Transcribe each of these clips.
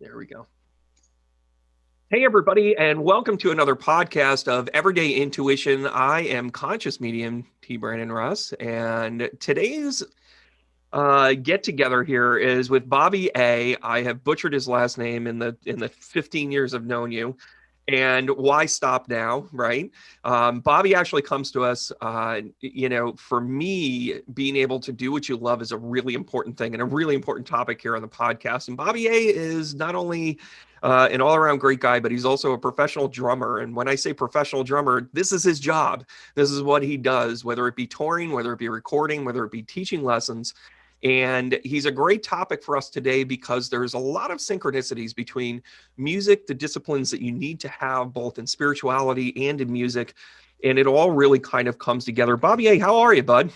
There we go. Hey, everybody, and welcome to another podcast of Everyday Intuition. I am Conscious Medium T Brandon Russ, and today's get together here is with Bobby A. I have butchered his last name in the 15 years I've known you. And why stop now, right? Bobby actually comes to us. For me, being able to do what you love is a really important thing and a really important topic here on the podcast. And Bobby A is not only an all-around great guy, but he's also a professional drummer. And when I say professional drummer, this is his job. This is what he does, whether it be touring, whether it be recording, whether it be teaching lessons. And he's a great topic for us today because there's a lot of synchronicities between music, the disciplines that you need to have both in spirituality and in music. And it all really kind of comes together. Bobby A., how are you, bud?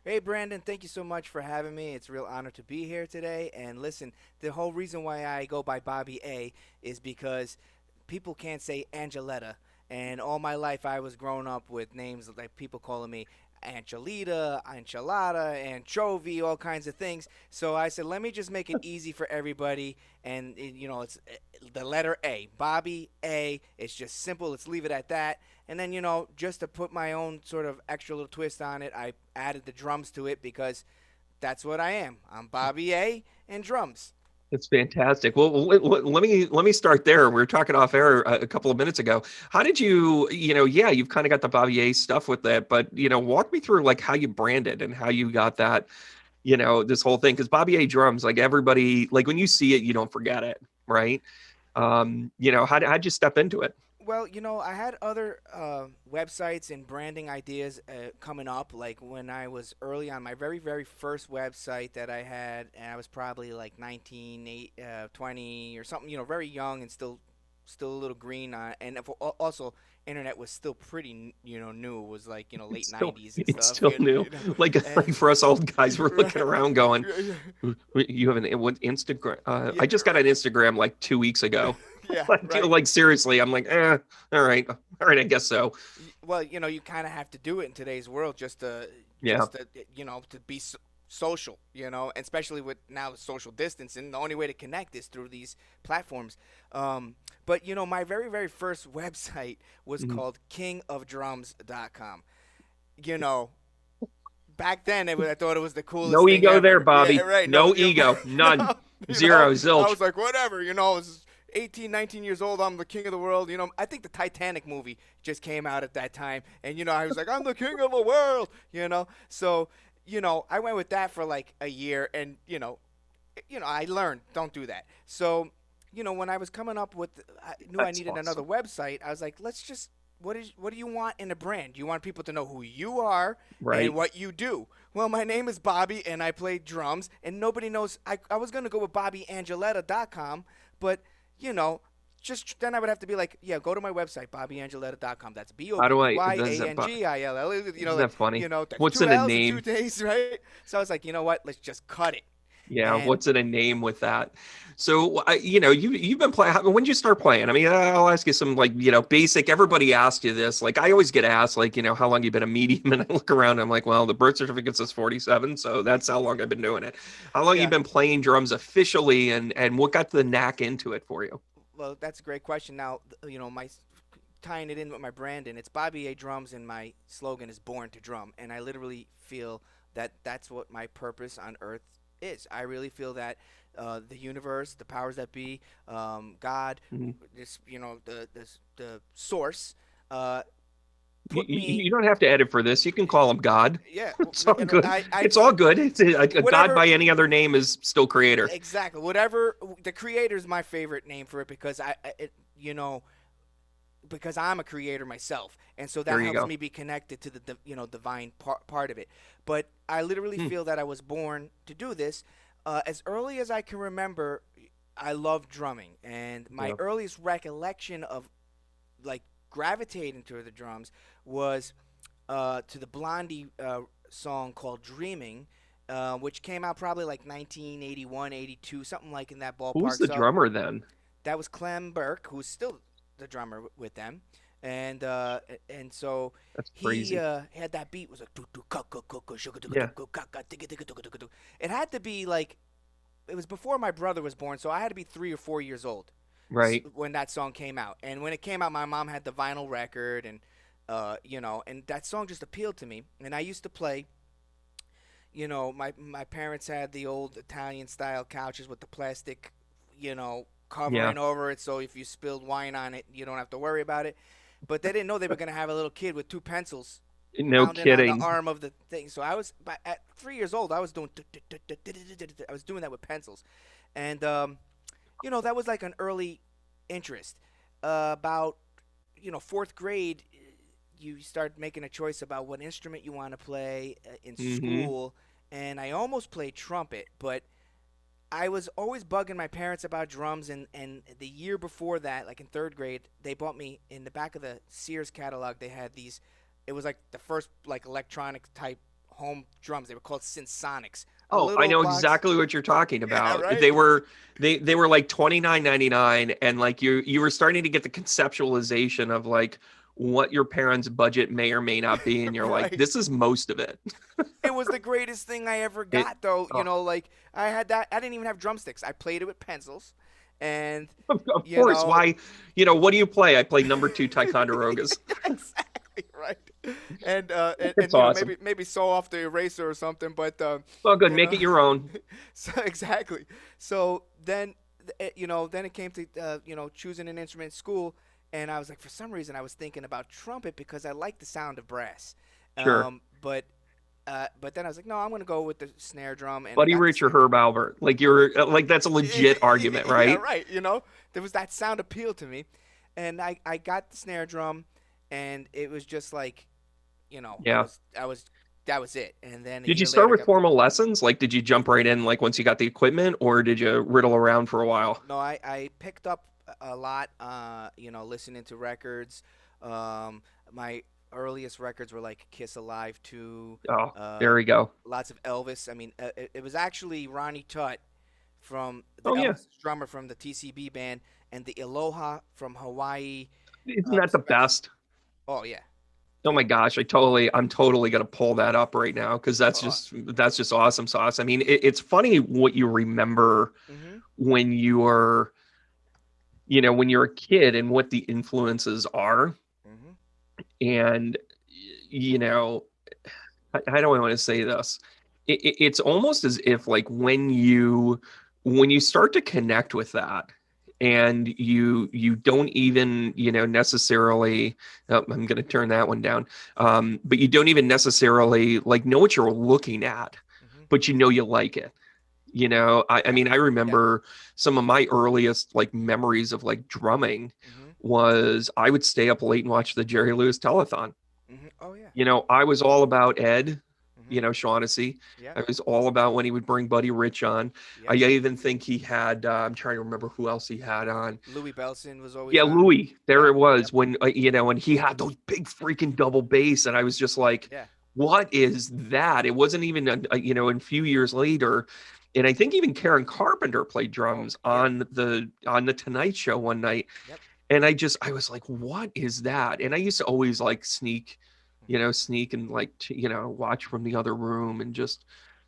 Hey, Brandon, thank you so much for having me. It's a real honor to be here today. And listen, the whole reason why I go by Bobby A is because people can't say Angeletta. And all my life, I was growing up with names like people calling me Angelita, Enchilada, Anchovy, all kinds of things. So I said, let me just make it easy for everybody. And, it's the letter A. Bobby A. It's just simple. Let's leave it at that. And then, just to put my own sort of extra little twist on it, I added the drums to it because that's what I am. I'm Bobby A and drums. It's fantastic. Well, let me start there. We were talking off air a couple of minutes ago. How did yeah, you've kind of got the Bobby A stuff with that, but walk me through like how you branded and how you got that, this whole thing. Because Bobby A drums, like everybody, like when you see it, you don't forget it, right? How'd you step into it? Well, I had other websites and branding ideas coming up. Like when I was early on, my very, very first website that I had, and I was probably like 19, 20 or something, very young and still a little green. And also, internet was still pretty, new. It was like, late It's still 90s and it's stuff. still new. Like And, like for us old guys, we're looking right, around going, you have an what, Instagram? yeah, I just got an Instagram like 2 weeks ago. yeah, right. Like seriously, I'm like, all right, I guess so. Well, you kind of have to do it in today's world just to Yeah, to be social, and especially with now social distancing, the only way to connect is through these platforms. But my very very first website was mhm. called kingofdrums.com. You know, back then I thought it was the coolest No thing ego there, ever. Yeah, Bobby. right. No, No ego, none, no, zero, I zilch. was like, whatever. I was 18, 19 years old. I'm the king of the world. I think the Titanic movie just came out at that time, and I was like, I'm the king of the world. So I went with that for like a year, and I learned don't do that. So when I was coming up with, I knew I That's needed another awesome, website. I was like, let's just what do you want in a brand? You want people to know who you are and right? what you do. Well, my name is Bobby and I play drums, and nobody knows. I was going to go with BobbyAngiletta.com, but, you know, just then I would have to be like, yeah, go to my website, BobbyAngiletta.com. That's B O How B do B I? Y Does A that? N G I L L. Isn't that funny? That's What's two in a L's in two name? days, right? So I was like, you know what? Let's just cut it. Yeah, And what's in a name with that? So, you've been playing. When did you start playing? I mean, I'll ask you some like basic. Everybody asks you this. Like, I always get asked, like, how long you been a medium? And I look around, and I'm like, well, the birth certificate says 47, so that's how long I've been doing it. How long you yeah, been playing drums officially, and what got the knack into it for you? well, that's a great question. Now, my tying it in with my brand, and it's Bobby A Drums, and my slogan is "Born to Drum." And I literally feel that that's what my purpose on Earth is. I really feel that the universe, the powers that be, God, Mhm. this the source, uh, You, put you me. you don't have to edit for this. You can call him God. Yeah, It's all good. I It's all good. It's a God whatever. by any other name is still creator. Exactly. Whatever the creator is my favorite name for it because because I'm a creator myself, and so There that you helps go. me be connected to the divine part of it. But I literally Hmm, feel that I was born to do this. As early as I can remember, I love drumming, and my yeah. earliest recollection of like gravitating to the drums was to the Blondie song called "Dreaming." Which came out probably like 1981, 82, something like in that Who's ballpark. the So drummer then? that was Clem Burke, who's still the drummer with them, and so That's he crazy. had that beat was like Yeah. it had to be like it was before my brother was born, so I had to be 3 or 4 years old Right. when that song came out. And when it came out, my mom had the vinyl record, and and that song just appealed to me. And I used to play. My parents had the old Italian style couches with the plastic, Yeah. covering over it, so if you spilled wine on it, you don't have to worry about it. But they didn't know they were gonna have a little kid with two pencils No pounding on the kidding. arm of the thing. So at 3 years old, I was doing I was doing that with pencils, and that was like an early interest. About fourth grade, you start making a choice about what instrument you want to play in Hmm. school, and I almost played trumpet, but I was always bugging my parents about drums, and the year before that, like in third grade, they bought me in the back of the Sears catalog. They had these. It was like the first like electronic type home drums. They were called Synthsonics. A Oh, I little know box. exactly what you're talking Yeah, about. right. They were like 29.99, and like you were starting to get the conceptualization of like what your parents' budget may or may not be, and you're like, Right. this is most of it. It was the greatest thing I ever It got, though. oh, Like I had that. I didn't even have drumsticks. I played it with pencils, and of you course. know, Why, what do you play? I play number two Ticonderogas. exactly right. And It's awesome. maybe saw off the eraser or something, but Well, good. you Make know, it your own. so exactly. So then then it came to choosing an instrument in school, and I was like, for some reason, I was thinking about trumpet because I like the sound of brass. Sure. But then I was like, no, I'm gonna go with the snare drum, and I Buddy got the Rich or snare drum. Herb Albert. Like you're like that's a legit argument, Yeah, right? right. There was that sound appeal to me, and I got the snare drum, and it was just like, Yeah. I was that was it. And then a Did you year start later, I with got formal lessons? Like, did you jump right in like once you got the equipment, or did you riddle around for a while? no, I picked up a lot. Listening to records. My earliest records were like Kiss Alive 2, Oh, there uh, we go. lots of Elvis. I mean, it was actually Ronnie Tutt from the Oh yeah. Elvis drummer from the TCB band, and the Aloha from Hawaii. Isn't that the Special. best? Oh yeah, Oh my dude. gosh, I'm totally gonna pull that up right now because Oh. that's just awesome sauce. I mean, it's funny what you remember Mhm. when when you're a kid and what the influences are. Mhm. And you know, how do I want to say this? It's almost as if like when you start to connect with that, and you don't even necessarily I'm going to turn that one down, but you don't even necessarily like know what you're looking at, Mhm. but you like it. I Yeah. mean, I Yeah. remember some of my earliest like memories of like drumming Mhm. was I would stay up late and watch the Jerry Lewis telethon. Mhm. Oh yeah. I was all about Ed, Mhm. Shaughnessy. Yeah. I was all about when he would bring Buddy Rich on. I Yep. even think he had, I'm trying to remember who else he had on. Louis Belson was always Yeah, on. Louis. There Yep. it was Yep. when, when he had those big freaking double bass. And I was just like, Yeah. what is that? It wasn't even, a few years later. And I think even Karen Carpenter played Oh drums yeah. on the Tonight Show one night, Yep. and I was like, what is that? And I used to always like Mhm. sneak and like watch from the other room and just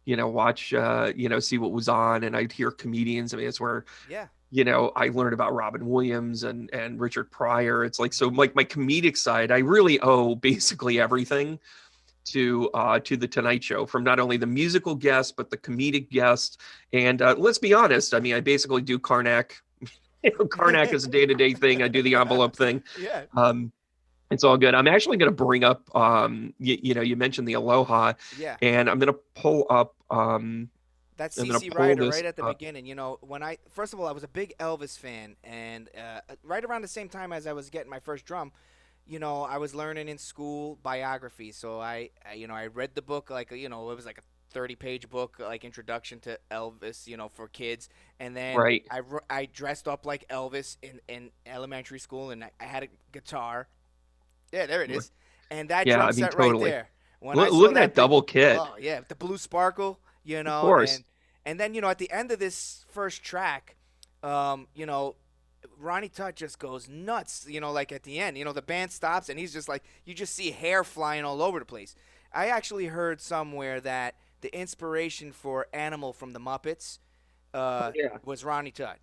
watch see what was on. And I'd hear comedians. I mean, it's where Yeah. I learned about Robin Williams and Richard Pryor. It's like, so Mhm. like my comedic side, I really owe basically everything to the Tonight Show, from not only the musical guests but the comedic guests. And let's be honest, I mean, I basically do Karnak. Karnak is a day-to-day thing. I do the envelope thing. Yeah. um it's all good. I'm actually going to bring up you mentioned the Aloha, Yeah. and I'm going to pull up That's I'm going CC to pull Ryder this right at the up. beginning. When I first of all, I was a big Elvis fan, and right around the same time as I was getting my first drum, I was learning in school biography. So I read the book, like it was like a 30-page book, like introduction to Elvis, for kids. And then Right. I dressed up like Elvis in elementary school, and I had a guitar. Yeah, there it is. And that Yeah, drum I mean, set right totally. there. When I Look saw at that that thing, double kit. oh yeah, the blue sparkle, Of course. and then at the end of this first track, Ronnie Tutt just goes nuts. Like at the end, the band stops and he's just like, you just see hair flying all over the place. I actually heard somewhere that the inspiration for Animal from the Muppets Yeah. was Ronnie Tutt,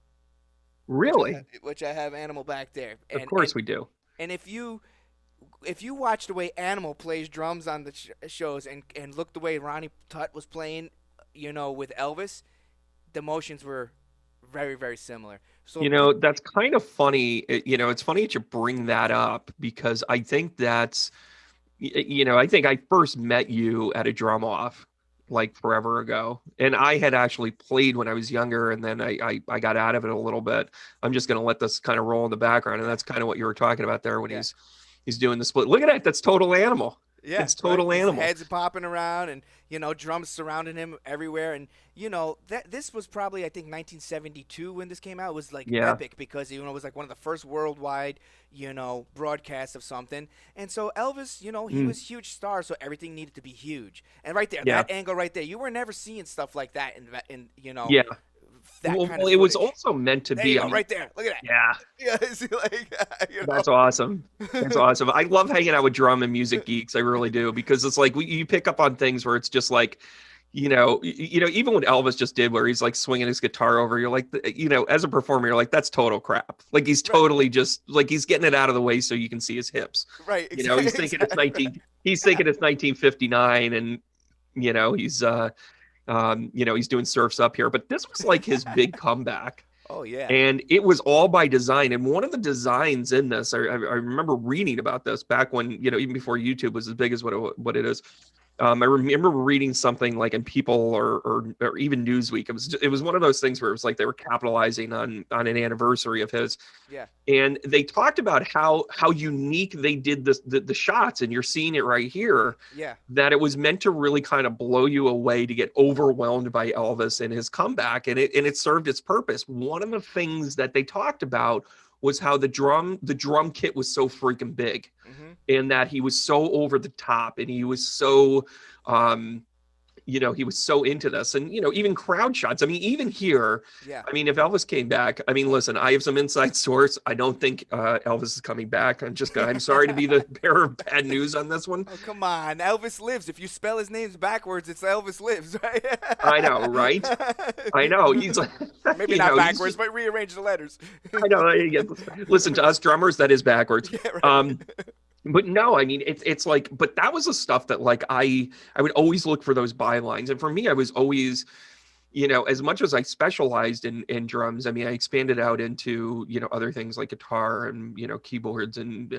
Really? which I have Animal back there, Of and course we do. if you watch the way Animal plays drums on the shows and look the way Ronnie Tutt was playing, with Elvis, the motions were very very similar. So That's kind of funny. It's funny that you bring that up because I think I think I first met you at a drum off like forever ago. And I had actually played when I was younger and then I got out of it a little bit. I'm just going to let this kind of roll in the background. And that's kind of what you were talking about there when yeah, he's doing the split. Look at that. That's total Animal. yeah, It's right. total His Animal. head's popping around, and drums surrounding him everywhere. And that this was probably, I think, 1972 when this came out. It was like Yeah. epic because it was like one of the first worldwide broadcasts of something. And so Elvis, he Mm, was huge star, so everything needed to be huge. And right there, yeah. that angle right there, you were never seeing stuff like that in Yeah. that kind Well, of it was footage. also meant to There you be. I go, mean, right there. Look at that. yeah. Yeah, see, like That's awesome. That's awesome. I love hanging out with drum and music geeks. I really do because it's like you pick up on things where it's just like, even what Elvis just did, where he's like swinging his guitar over, you're like, as a performer, you're like, that's total crap. Like he's right, totally just like he's getting it out of the way so you can see his hips. right, He's thinking it's exactly. 1959, and he's doing Surfs Up Here. But this was like his big comeback. Oh yeah. And it was all by design. And one of the designs in this, I remember reading about this back when, even before YouTube was as big as what it is. I remember reading something like in People or even Newsweek. It was one of those things where it was like they were capitalizing on an anniversary of his, Yeah. and they talked about how unique they did the shots, and you're seeing it right here, Yeah. that it was meant to really kind of blow you away, to get overwhelmed by Elvis and his comeback, and it served its purpose. One of the things that they talked about was how the drum kit was so freaking big, Mhm. and that he was so over the top, and he was so um he was so into this. And even crowd shots, I mean, even here, Yeah. I mean, if Elvis came back, I mean, listen, I have some inside source. I don't think Elvis is coming back. I'm sorry to be the bearer of bad news on this one. Oh come on, Elvis lives. If you spell his name backwards, it's Elvis lives, right? I know, right? I know. He's like, Maybe not he's backwards, just, but rearrange the letters. I know. Listen, to us drummers, that is backwards. Yeah, right. Um, but no, I mean, it's like, but that was the stuff that like I would always look for those bylines. And for me, I was always, as much as I specialized in drums, I mean, I expanded out into, other things like guitar and, keyboards, and,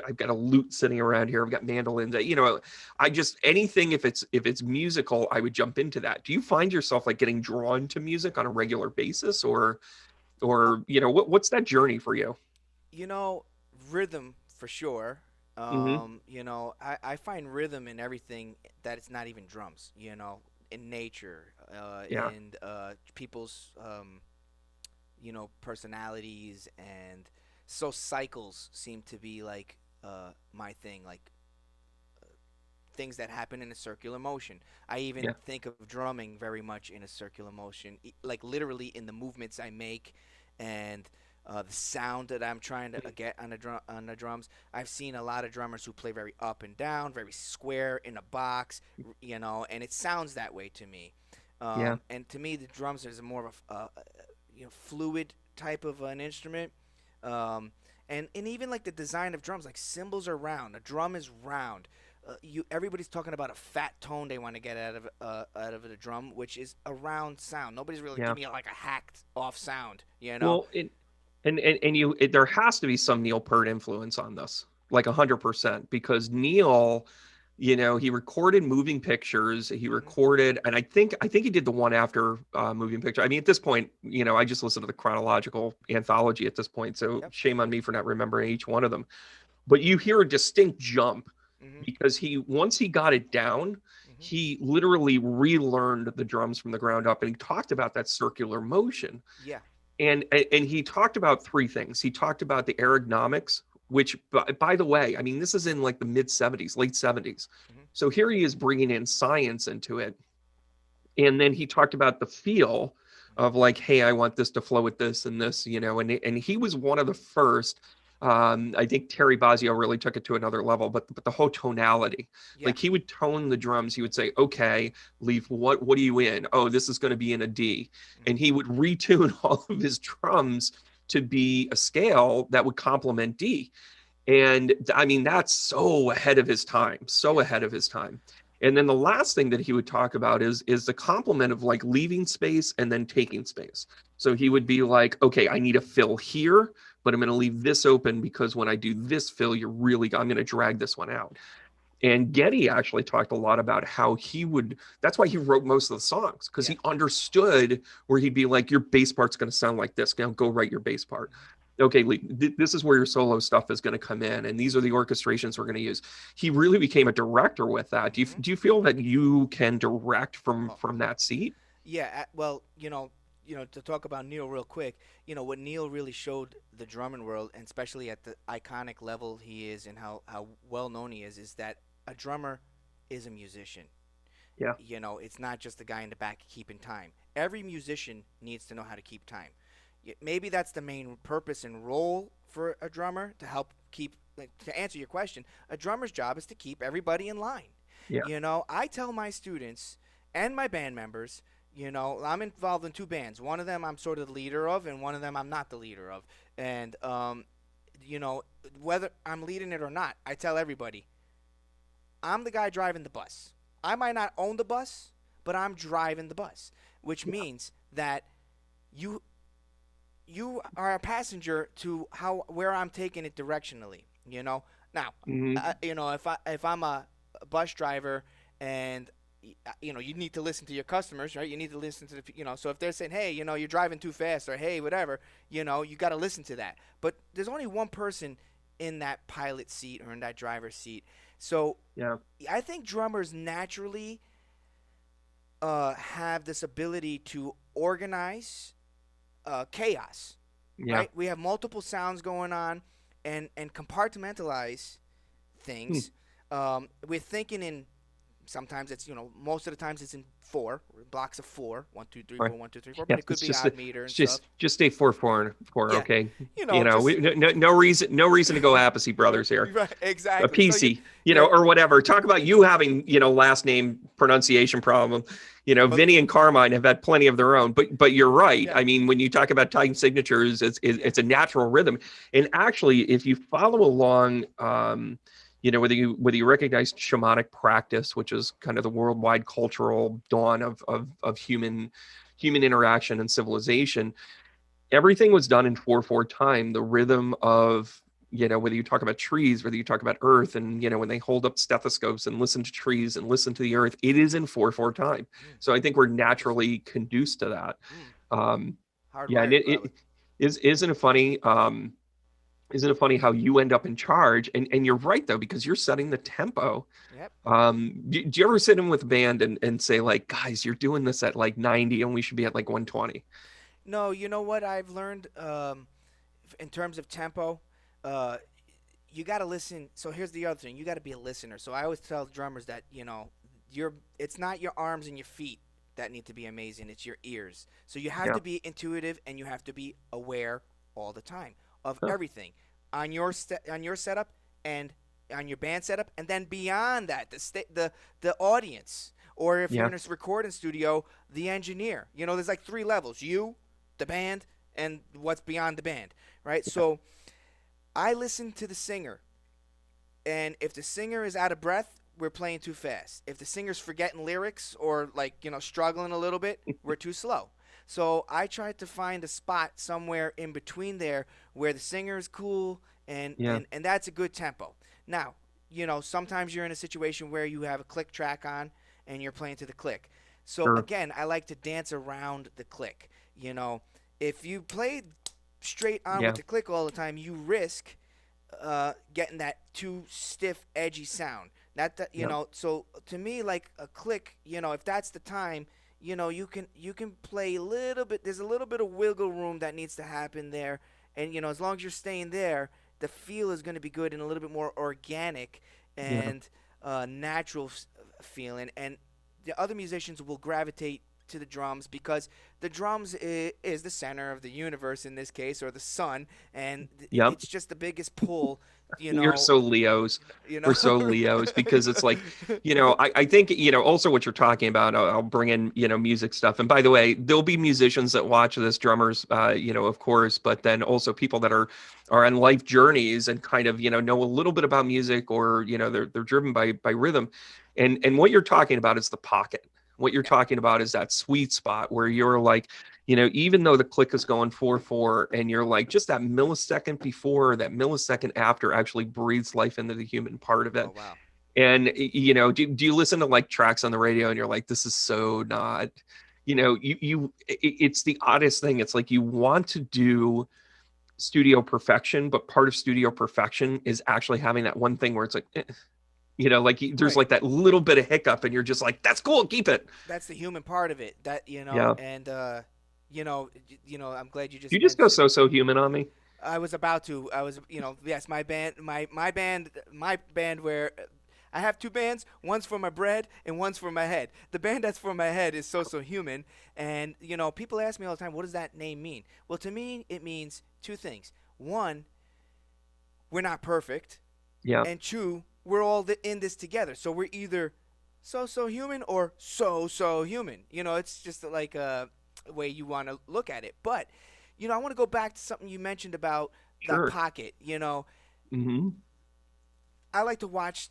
I've got a lute sitting around here. I've got mandolins, I just, anything, if it's musical, I would jump into that. Do you find yourself like getting drawn to music on a regular basis, Uh, what's that journey for you? you know, rhythm for sure. Hmm. I find rhythm in everything that it's not even drums. In nature, Yeah. in people's personalities, and so cycles seem to be like my thing, like things that happen in a circular motion. I even Yeah. think of drumming very much in a circular motion, like literally in the movements I make, and the sound that I'm trying to get on the drums. I've seen a lot of drummers who play very up and down, very square in a box, and it sounds that way to me. Yeah. And to me, the drums is more of a fluid type of an instrument. Um, and even like the design of drums, like cymbals are round, a drum is round. Everybody's talking about a fat tone they want to get out of the drum, which is a round sound. Nobody's really Yeah. giving you like a hacked off sound, you know? Well, there has to be some Neil Peart influence on this, like 100%, because Neil, he recorded Moving Pictures. He Hmm. recorded, and I think he did the one after Moving Picture. I mean, at this point, I just listen to the chronological anthology at this point, so Yep. shame on me for not remembering each one of them. But you hear a distinct jump Hmm. because once he got it down, Hmm. he literally relearned the drums from the ground up, and he talked about that circular motion. Yeah. And he talked about three things. He talked about the ergonomics, which, by the way, I mean, this is in like the mid 70s, late 70s. Hmm. So here he is bringing in science into it. And then he talked about the feel Hmm. of like, hey, I want this to flow with this and this, and he was one of the first. I think Terry Bozzio really took it to another level, but the whole tonality, Yeah. like he would tone the drums. He would say, "Okay, Leaf, what are you in? Oh, this is going to be in a D," Mhm. and he would retune all of his drums to be a scale that would complement D. And I mean, that's so ahead of his time, so Yeah. ahead of his time. And then the last thing that he would talk about is the complement of like leaving space and then taking space. So he would be like, okay, I need a fill here, but I'm going to leave this open because when I do this fill, I'm going to drag this one out. And Getty actually talked a lot about how that's why he wrote most of the songs, because Yeah. he understood where he'd be like, your bass part's going to sound like this. Now go write your bass part. Okay, Lee, this is where your solo stuff is going to come in, and these are the orchestrations we're going to use. He really became a director with that. Hmm. Do you feel that you can direct Oh, from that seat? yeah. Well, to talk about Neil real quick, what Neil really showed the drumming world, and especially at the iconic level he is, and how well known he is that a drummer is a musician. Yeah. It's not just the guy in the back keeping time. Every musician needs to know how to keep time. Maybe that's the main purpose and role for a drummer, to help keep, like, to answer your question, a drummer's job is to keep everybody in line. Yeah. I tell my students and my band members, I'm involved in two bands. One of them I'm sort of the leader of, and one of them I'm not the leader of. And you know, whether I'm leading it or not, I tell everybody, I'm the guy driving the bus. I might not own the bus, but I'm driving the bus, which means that you you are a passenger to how where I'm taking it directionally. Now, Hmm. if I'm a bus driver, and you need to listen to your customers, right? You need to listen to So if they're saying, hey, you're driving too fast, or hey, whatever, you got to listen to that. But there's only one person in that pilot seat or in that driver's seat. So Yeah. I think drummers naturally have this ability to organize chaos, Yeah. right? We have multiple sounds going on, and compartmentalize Hmm. things. We're thinking in, sometimes it's, most of the times it's in four blocks of four, one, two, three, Right. four, one, two, three, four. Yeah, But it could be odd meter and it's stuff. just stay 4-4 and 4. Yeah, Okay, you know, just no reason to go Appice brothers here. right, A exactly. So PC, yeah, or whatever. Talk about you having, last name pronunciation problem. well, Vinny and Carmine have had plenty of their own, but you're right. yeah, I mean, when you talk about time signatures, yeah, it's a natural rhythm. And actually, if you follow along, whether you recognize shamanic practice, which is kind of the worldwide cultural dawn of human interaction and civilization, everything was done in 4/4 time. The rhythm of, whether you talk about trees, whether you talk about earth, and when they hold up stethoscopes and listen to trees and listen to the earth, it is in 4/4 time. So I think we're interesting. naturally conduced to that. Mm, um yeah, and hardwired, it probably. isn't it funny, isn't it funny how you end up in charge? And you're right, though, because you're setting the tempo. Yep. Do you ever sit in with a band and say, like, guys, you're doing this at like 90 and we should be at like 120? No, you know what I've learned, in terms of tempo. Uh, you got to listen. So here's the other thing: you got to be a listener. So I always tell drummers that it's not your arms and your feet that need to be amazing. It's your ears. So you have Yeah. to be intuitive, and you have to be aware all the time of Huh. everything on your setup, and on your band setup, and then beyond that, the audience, or if you're Yeah. in a recording studio, the engineer. There's like three levels: you, the band, and what's beyond the band, right? So I listen to the singer, and if the singer is out of breath, we're playing too fast. If the singer's forgetting lyrics, or, like, struggling a little bit, we're too slow. So I tried to find a spot somewhere in between there, where the singer is cool, and Yeah. and that's a good tempo. Now, sometimes you're in a situation where you have a click track on, and you're playing to the click. So Sure. again, I like to dance around the click. If you play straight on with Yeah. the click all the time, you risk getting that too stiff, edgy sound. Not that Yeah. So to me, like a click, if that's the time, you can play a little bit. There's a little bit of wiggle room that needs to happen there, and as long as you're staying there, the feel is going to be good and a little bit more organic Yeah. and natural feeling, and the other musicians will gravitate to the drums because the drums is the center of the universe in this case, or the sun, and Yep. it's just the biggest pull, you You're know, so Leos. you We're know. so Leos because it's like, I think, also what you're talking about, I'll bring in, music stuff. And by the way, there'll be musicians that watch this, drummers, of course, but then also people that are on life journeys and kind of, know a little bit about music, or, they're driven by rhythm. And what you're talking about is the pocket. What you're Yeah. talking about is that sweet spot where you're like, even though the click is going 4/4 and you're like just that millisecond before, that millisecond after actually breathes life into the human part of Oh it. wow. And, do you listen to like tracks on the radio and you're like, this is so not, it's the oddest thing. It's like you want to do studio perfection, but part of studio perfection is actually having that one thing where it's like, like there's Right. like that little bit of hiccup and you're just like, that's cool, keep it. That's the human part of it. That Yeah. and I'm glad you just You just go mentioned. so human on me. I was about to. I was, yes, my band where I have two bands. One's for my bread and one's for my head. The band that's for my head is So Human, and people ask me all the time, what does that name mean? Well, to me, it means two things. One, we're not perfect, Yeah. and two, we're all in this together. So we're either so human or so human. It's just like a way you want to look at it. But I want to go back to something you mentioned about that Sure. pocket. Hmm. I like to watch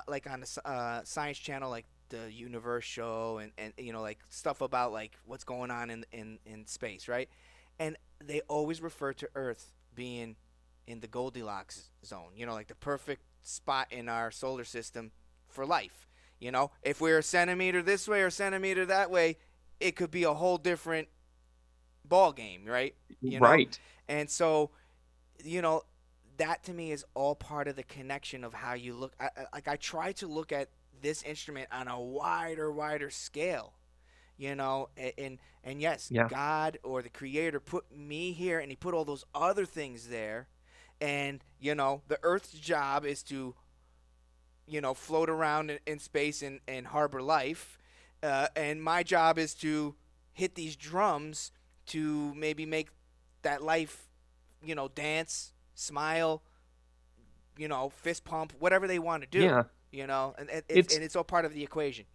like on the science channel, like the universe show, and like stuff about like what's going on in space, right? And they always refer to Earth being in the Goldilocks zone, like the perfect spot in our solar system for life. If we're a centimeter this way or a centimeter that way, it could be a whole different ball game, right? You know, Right. and so you know that to me is all part of the connection of how you look. I try to look at this instrument on a wider scale. And yes, Yeah. God or the Creator put me here, and He put all those other things there. And the Earth's job is to float around in space and harbor life, and my job is to hit these drums to maybe make that life, dance, smile, fist pump, whatever they want to do. Yeah. And It's, it's all part of the equation.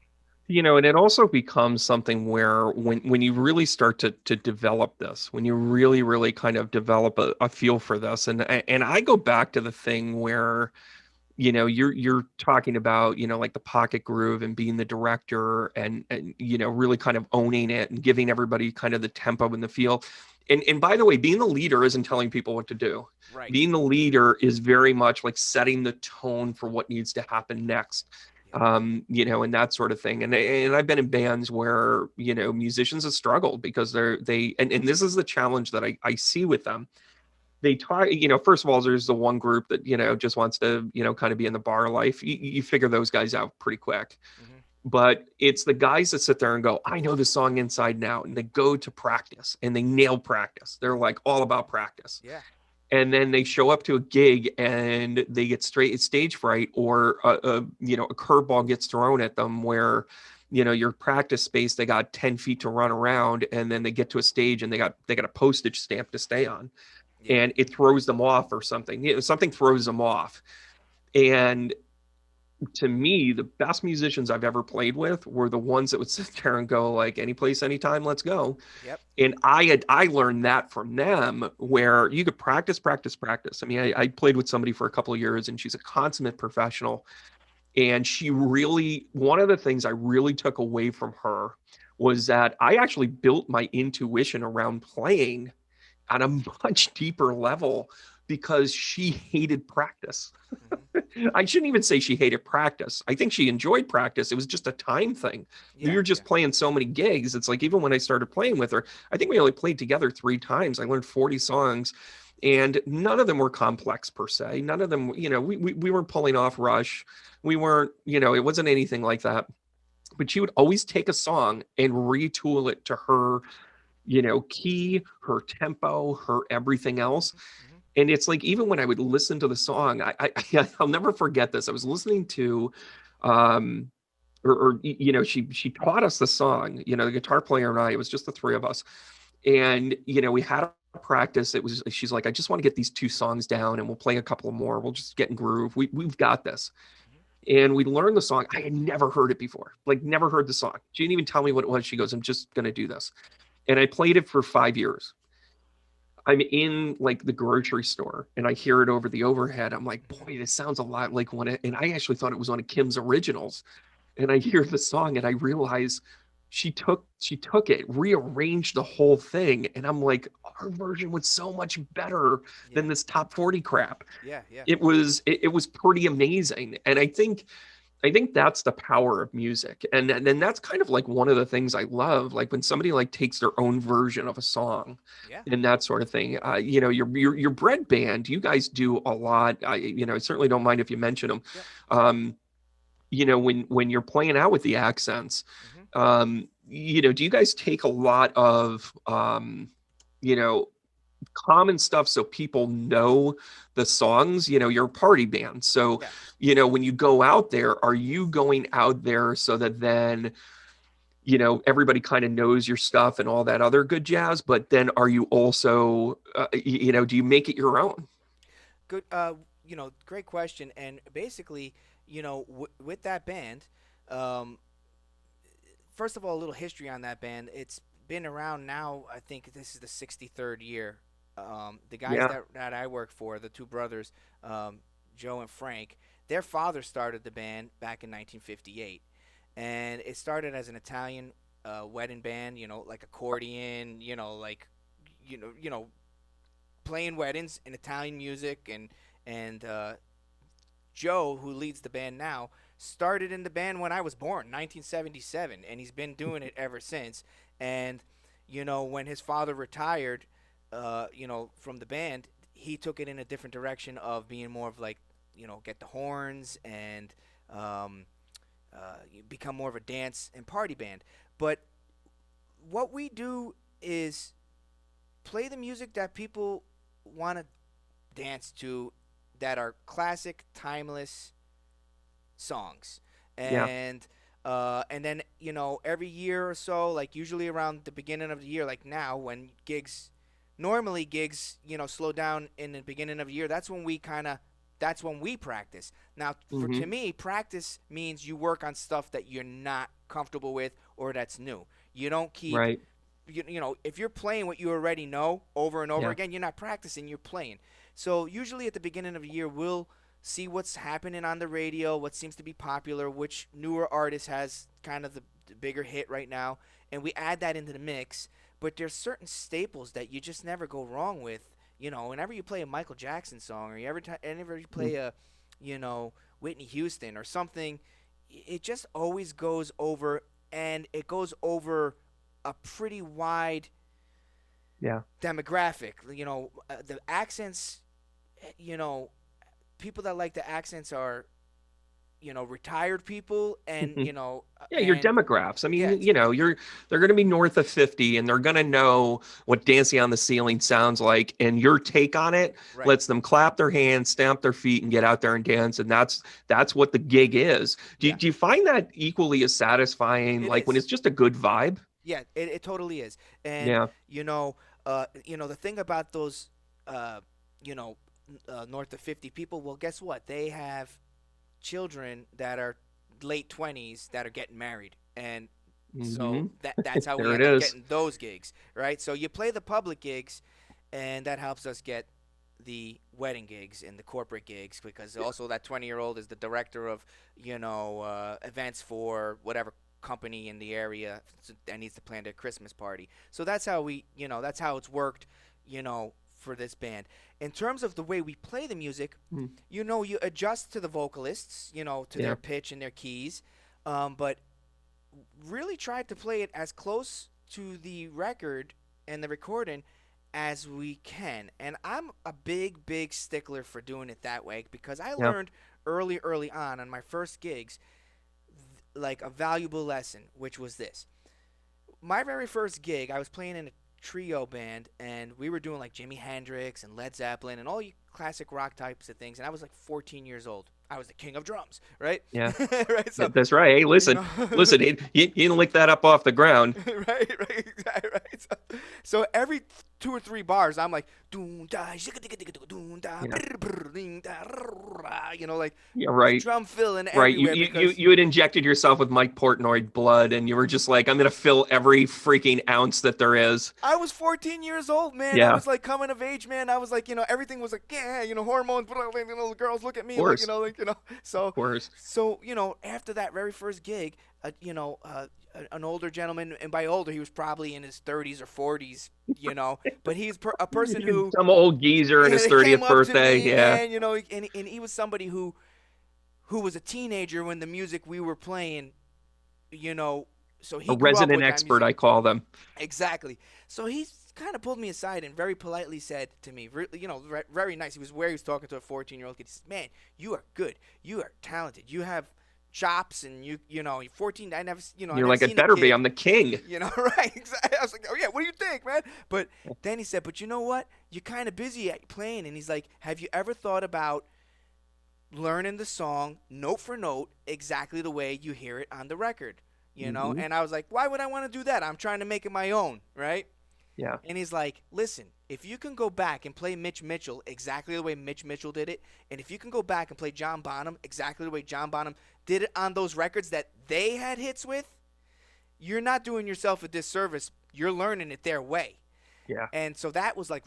and it also becomes something where when you really start to develop this, when you really kind of develop a feel for this, and I go back to the thing where, you're talking about, like the pocket groove and being the director and really kind of owning it and giving everybody kind of the tempo and the feel. And by the way, being the leader isn't telling people what to do. Right. Being the leader is very much like setting the tone for what needs to happen next. Yep. And that sort of thing. And I've been in bands where, musicians have struggled because and this is the challenge that I see with them. They talk, first of all, there's the one group that, just wants to, kind of be in the bar life. You figure those guys out pretty quick. Hmm. But it's the guys that sit there and go, I know the song inside and out. And they go to practice and they nail practice. They're like all about practice. Yeah. And then they show up to a gig and they get straight stage fright, or a curveball gets thrown at them where, your practice space, they got 10 feet to run around, and then they get to a stage and they got a postage stamp to stay on, Yeah. and it throws them off or something. Something throws them off. And to me, the best musicians I've ever played with were the ones that would sit there and go like, any place, anytime, let's go. Yep. And I learned that from them, where you could practice. I mean, I played with somebody for a couple of years, and she's a consummate professional. And she really, one of the things I really took away from her was that I actually built my intuition around playing on a much deeper level because she hated practice. Hmm. I shouldn't even say she hated practice. I think she enjoyed practice. It was just a time thing. We Yeah. were Yeah. just playing so many gigs. It's like, even when I started playing with her, I think we only played together 3 times. I learned 40 songs, and none of them were complex per se. None of them, we weren't pulling off Rush. We weren't, it wasn't anything like that. But she would always take a song and retool it to her, key, her tempo, her everything else. Hmm. Hmm. And it's like, even when I would listen to the song, I'll never forget this. I was listening to um, she taught us the song, the guitar player and I. It was just the three of us, and we had a practice. She's like, I just want to get these two songs down, and we'll play a couple more. We'll just get in groove. We've got this. Mhm. And we learned the song. I had never heard it before, like never heard the song. She didn't even tell me what it was. She goes, I'm just gonna do this, and I played it for 5 years. I'm in like the grocery store and I hear it over the overhead. I'm like, Mhm. boy, this sounds a lot like and I actually thought it was one of Kim's originals. And I hear the song and I realize she took it, rearranged the whole thing. And I'm like, our version was so much better Yeah. than this top 40 crap. Yeah. Yeah. It was pretty amazing. And I think that's the power of music. And then that's kind of like one of the things I love, like when somebody like takes their own version of a song Yeah. and that sort of thing. Your bread band, you guys do a lot. I certainly don't mind if you mention them. Yep. Um, when you're playing out with the accents, Mhm. do you guys take a lot of you know, common stuff so people know the songs? You're a party band, so Yeah. when you go out there, are you going out there so that then everybody kind of knows your stuff and all that other good jazz, but then are you also do you make it your own? Good. Great question. And basically, with that band, um, first of all, a little history on that band. It's been around now. I think this is the 63rd year. The guys Yeah. that I work for, the two brothers, um, Joe and Frank, their father started the band back in 1958, and it started as an Italian wedding band. Like accordion. Playing weddings in Italian music, and Joe, who leads the band now, started in the band when I was born, 1977, and he's been doing it ever since. And when his father retired, from the band, he took it in a different direction of being more of like, get the horns and um, become more of a dance and party band. But what we do is play the music that people want to dance to, that are classic, timeless songs. Yeah. And then every year or so, like usually around the beginning of the year, like now when normally gigs slow down in the beginning of the year. That's when we practice. Now, to Hmm. me, practice means you work on stuff that you're not comfortable with or that's new. You don't keep Right. if you're playing what you already know over and over Yeah. again, you're not practicing, you're playing. So usually at the beginning of the year, we'll see what's happening on the radio, what seems to be popular, which newer artist has kind of the bigger hit right now, and we add that into the mix. But there's certain staples that you just never go wrong with. Whenever you play a Michael Jackson song, or whenever you play a, Whitney Houston or something, it just always goes over, and it goes over a pretty wide Yeah. demographic. The accents, you know, people that like the accents are, retired people, and Yeah, your demographics. I yeah, mean, they're going to be north of 50 and they're going to know what Dancing on the Ceiling sounds like, and your take on it right. lets them clap their hands, stamp their feet, and get out there and dance. And that's what the gig is. Do you, Yeah, do you find that equally as satisfying, it like when is. it's just a good vibe? Yeah, it totally is. And Yeah. the thing about those, uh, you know, north of 50 people. Well, guess what? They have children that are late 20s that are getting married, and Hmm. so that's how we There it end up is. getting those gigs, right? So you play the public gigs, and that helps us get the wedding gigs and the corporate gigs, because also that 20-year-old is the director of events for whatever company in the area that needs to plan their Christmas party. So that's how that's how it's worked, for this band. In terms of the way we play the music, Mm. you adjust to the vocalists, to Yeah. their pitch and their keys, but really tried to play it as close to the record and the recording as we can. And I'm a big, big stickler for doing it that way, because I Yeah. learned early on my first gigs, like a valuable lesson, which was this. My very first gig, I was playing in a trio band, and we were doing like Jimi Hendrix and Led Zeppelin and all you classic rock types of things, and I was like 14 years old. I was the king of drums, right? Yeah. Right. So That's right. Hey, you listen, know. listen. You didn't lick that up off the ground. Right, exactly, right. So every 2 or 3 bars, I'm like, doom da, shika dika dika dika, doom da, Yeah. brr, brr, ding da, rrr, like Yeah. Right. drum filling Right. You everywhere you you because you had injected yourself with Mike Portnoy blood, and you were just like, I'm gonna fill every freaking ounce that there is. I was 14 years old, man. I Yeah. was like coming of age, man. I was like, everything was like, yeah, hormones. The girls look at Of me like, course. Of So, course. after that very first gig, an older gentleman, and by older, he was probably in his 30s or 40s, but he's a person who Some old geezer in his he came 30th up to birthday. me, Yeah. man, and he was somebody who was a teenager when the music we were playing, you know, so A he grew up resident with that expert, music. I call them. Exactly. So he kind of pulled me aside and very politely said to me, very nice. He was where he was talking to a 14-year-old kid. He said, "Man, you are good. You are talented. You have chops, and you're 14. I never, I You're never like, it seen a better be. kid." I'm the king. Right? Exactly. I was like, "Oh yeah, what do you think, man?" But then he said, "But you know what? You're kind of busy at playing." And he's like, "Have you ever thought about learning the song note for note exactly the way you hear it on the record?" Hmm. And I was like, why would I want to do that? I'm trying to make it my own, right? Yeah. And he's like, listen, if you can go back and play Mitch Mitchell exactly the way Mitch Mitchell did it, and if you can go back and play John Bonham exactly the way John Bonham did it on those records that they had hits with, you're not doing yourself a disservice. You're learning it their way. Yeah. And so that was like,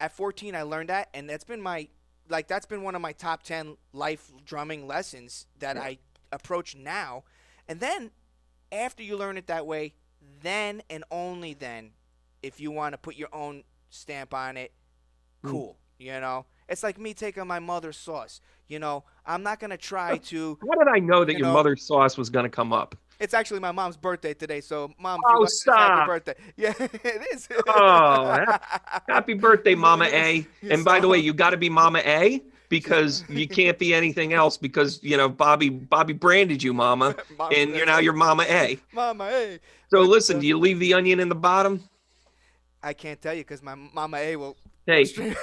at 14, I learned that. And that's been one of my top 10 life drumming lessons that Yeah. I approach now. And then after you learn it that way, then and only then, if you want to put your own stamp on it, Mm. cool. It's like me taking my mother's sauce. I'm not gonna try to. How did I know that You your know, mother's sauce was going to come up? it's actually my mom's birthday today, so mom, if you're Oh, watching this, happy stop. birthday. Yeah, it is. Oh, happy birthday, Mama A. And by the way, So, you got to be Mama A she's because you can't be anything else because, Bobby branded you Mama mom. and you're That's now right, you're Mama A. Mama. Hey, So but listen, do you leave the onion in the bottom? I can't tell you because my Mama A will go Hey, straight.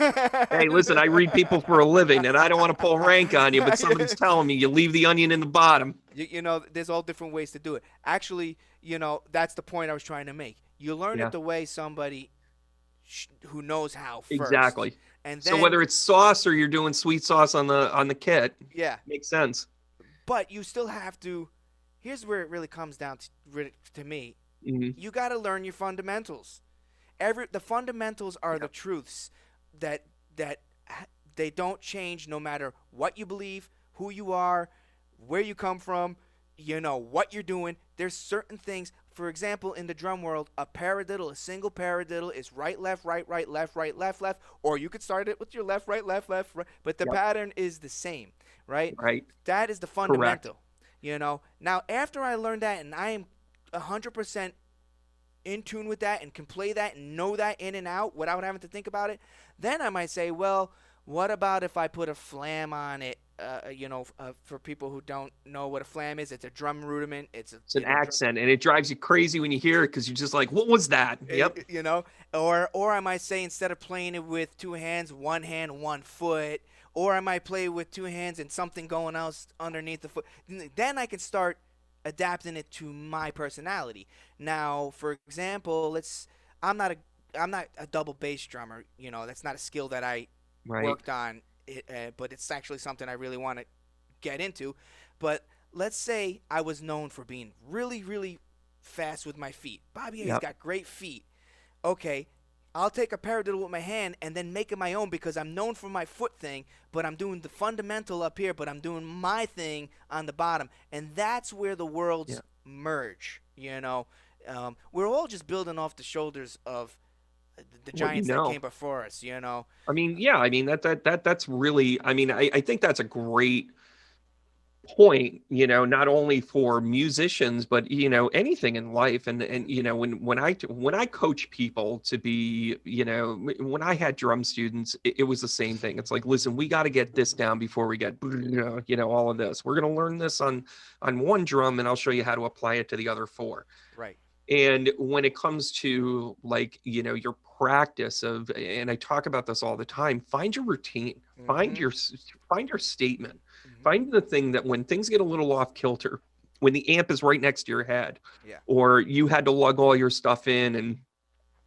hey, listen, I read people for a living and I don't want to pull rank on you, but somebody's telling me you leave the onion in the bottom. There's all different ways to do it. Actually, that's the point I was trying to make. You learn it Yeah, the way somebody who knows how first, exactly. and So then whether it's sauce or you're doing sweet sauce on the kit, yeah. makes sense. But you still have to. Here's where it really comes down to me. Hmm. You got to learn your fundamentals. The fundamentals are Yeah, the truths that that they don't change no matter what you believe, who you are, where you come from, what you're doing. There's certain things. For example, in the drum world, a single paradiddle is right, left, left, left, or you could start it with your left, right, but the yep, pattern is the same, right? right, That is the correct. fundamental. Now after I learned that, and I am 100% in tune with that and can play that and know that in and out without having to think about it, then I might say, well, what about if I put a flam on it? For people who don't know what a flam is, it's a drum rudiment. It's a It's an drum, accent, and it drives you crazy when you hear it because you're just like, "What was that?" Yep. or I might say instead of playing it with two hands, one hand, one foot, or I might play with two hands and something going else underneath the foot. Then I can start adapting it to my personality. Now, for example, I'm not a double bass drummer. That's not a skill that I Right. worked on. But it's actually something I really want to get into. But let's say I was known for being really, really fast with my feet. Bobby A's Yep. got great feet. Okay, I'll take a paradiddle with my hand and then make it my own because I'm known for my foot thing, but I'm doing the fundamental up here, but I'm doing my thing on the bottom. And that's where the Yeah. worlds merge. We're all just building off the shoulders of the What you giants that know. came before us. I mean, yeah. I mean that's really. I mean, I think that's a great point. Not only for musicians, but anything in life. And when I coach people to be, when I had drum students, it was the same thing. It's like, listen, we got to get this down before we get, all of this. We're gonna learn this on one drum, and I'll show you how to apply it to the other four. Right. And when it comes to like, your practice of, and I talk about this all the time, find your routine, Mm-hmm. find your statement. Find the thing that when things get a little off kilter, when the amp is right next to your head, Yeah. or you had to lug all your stuff in and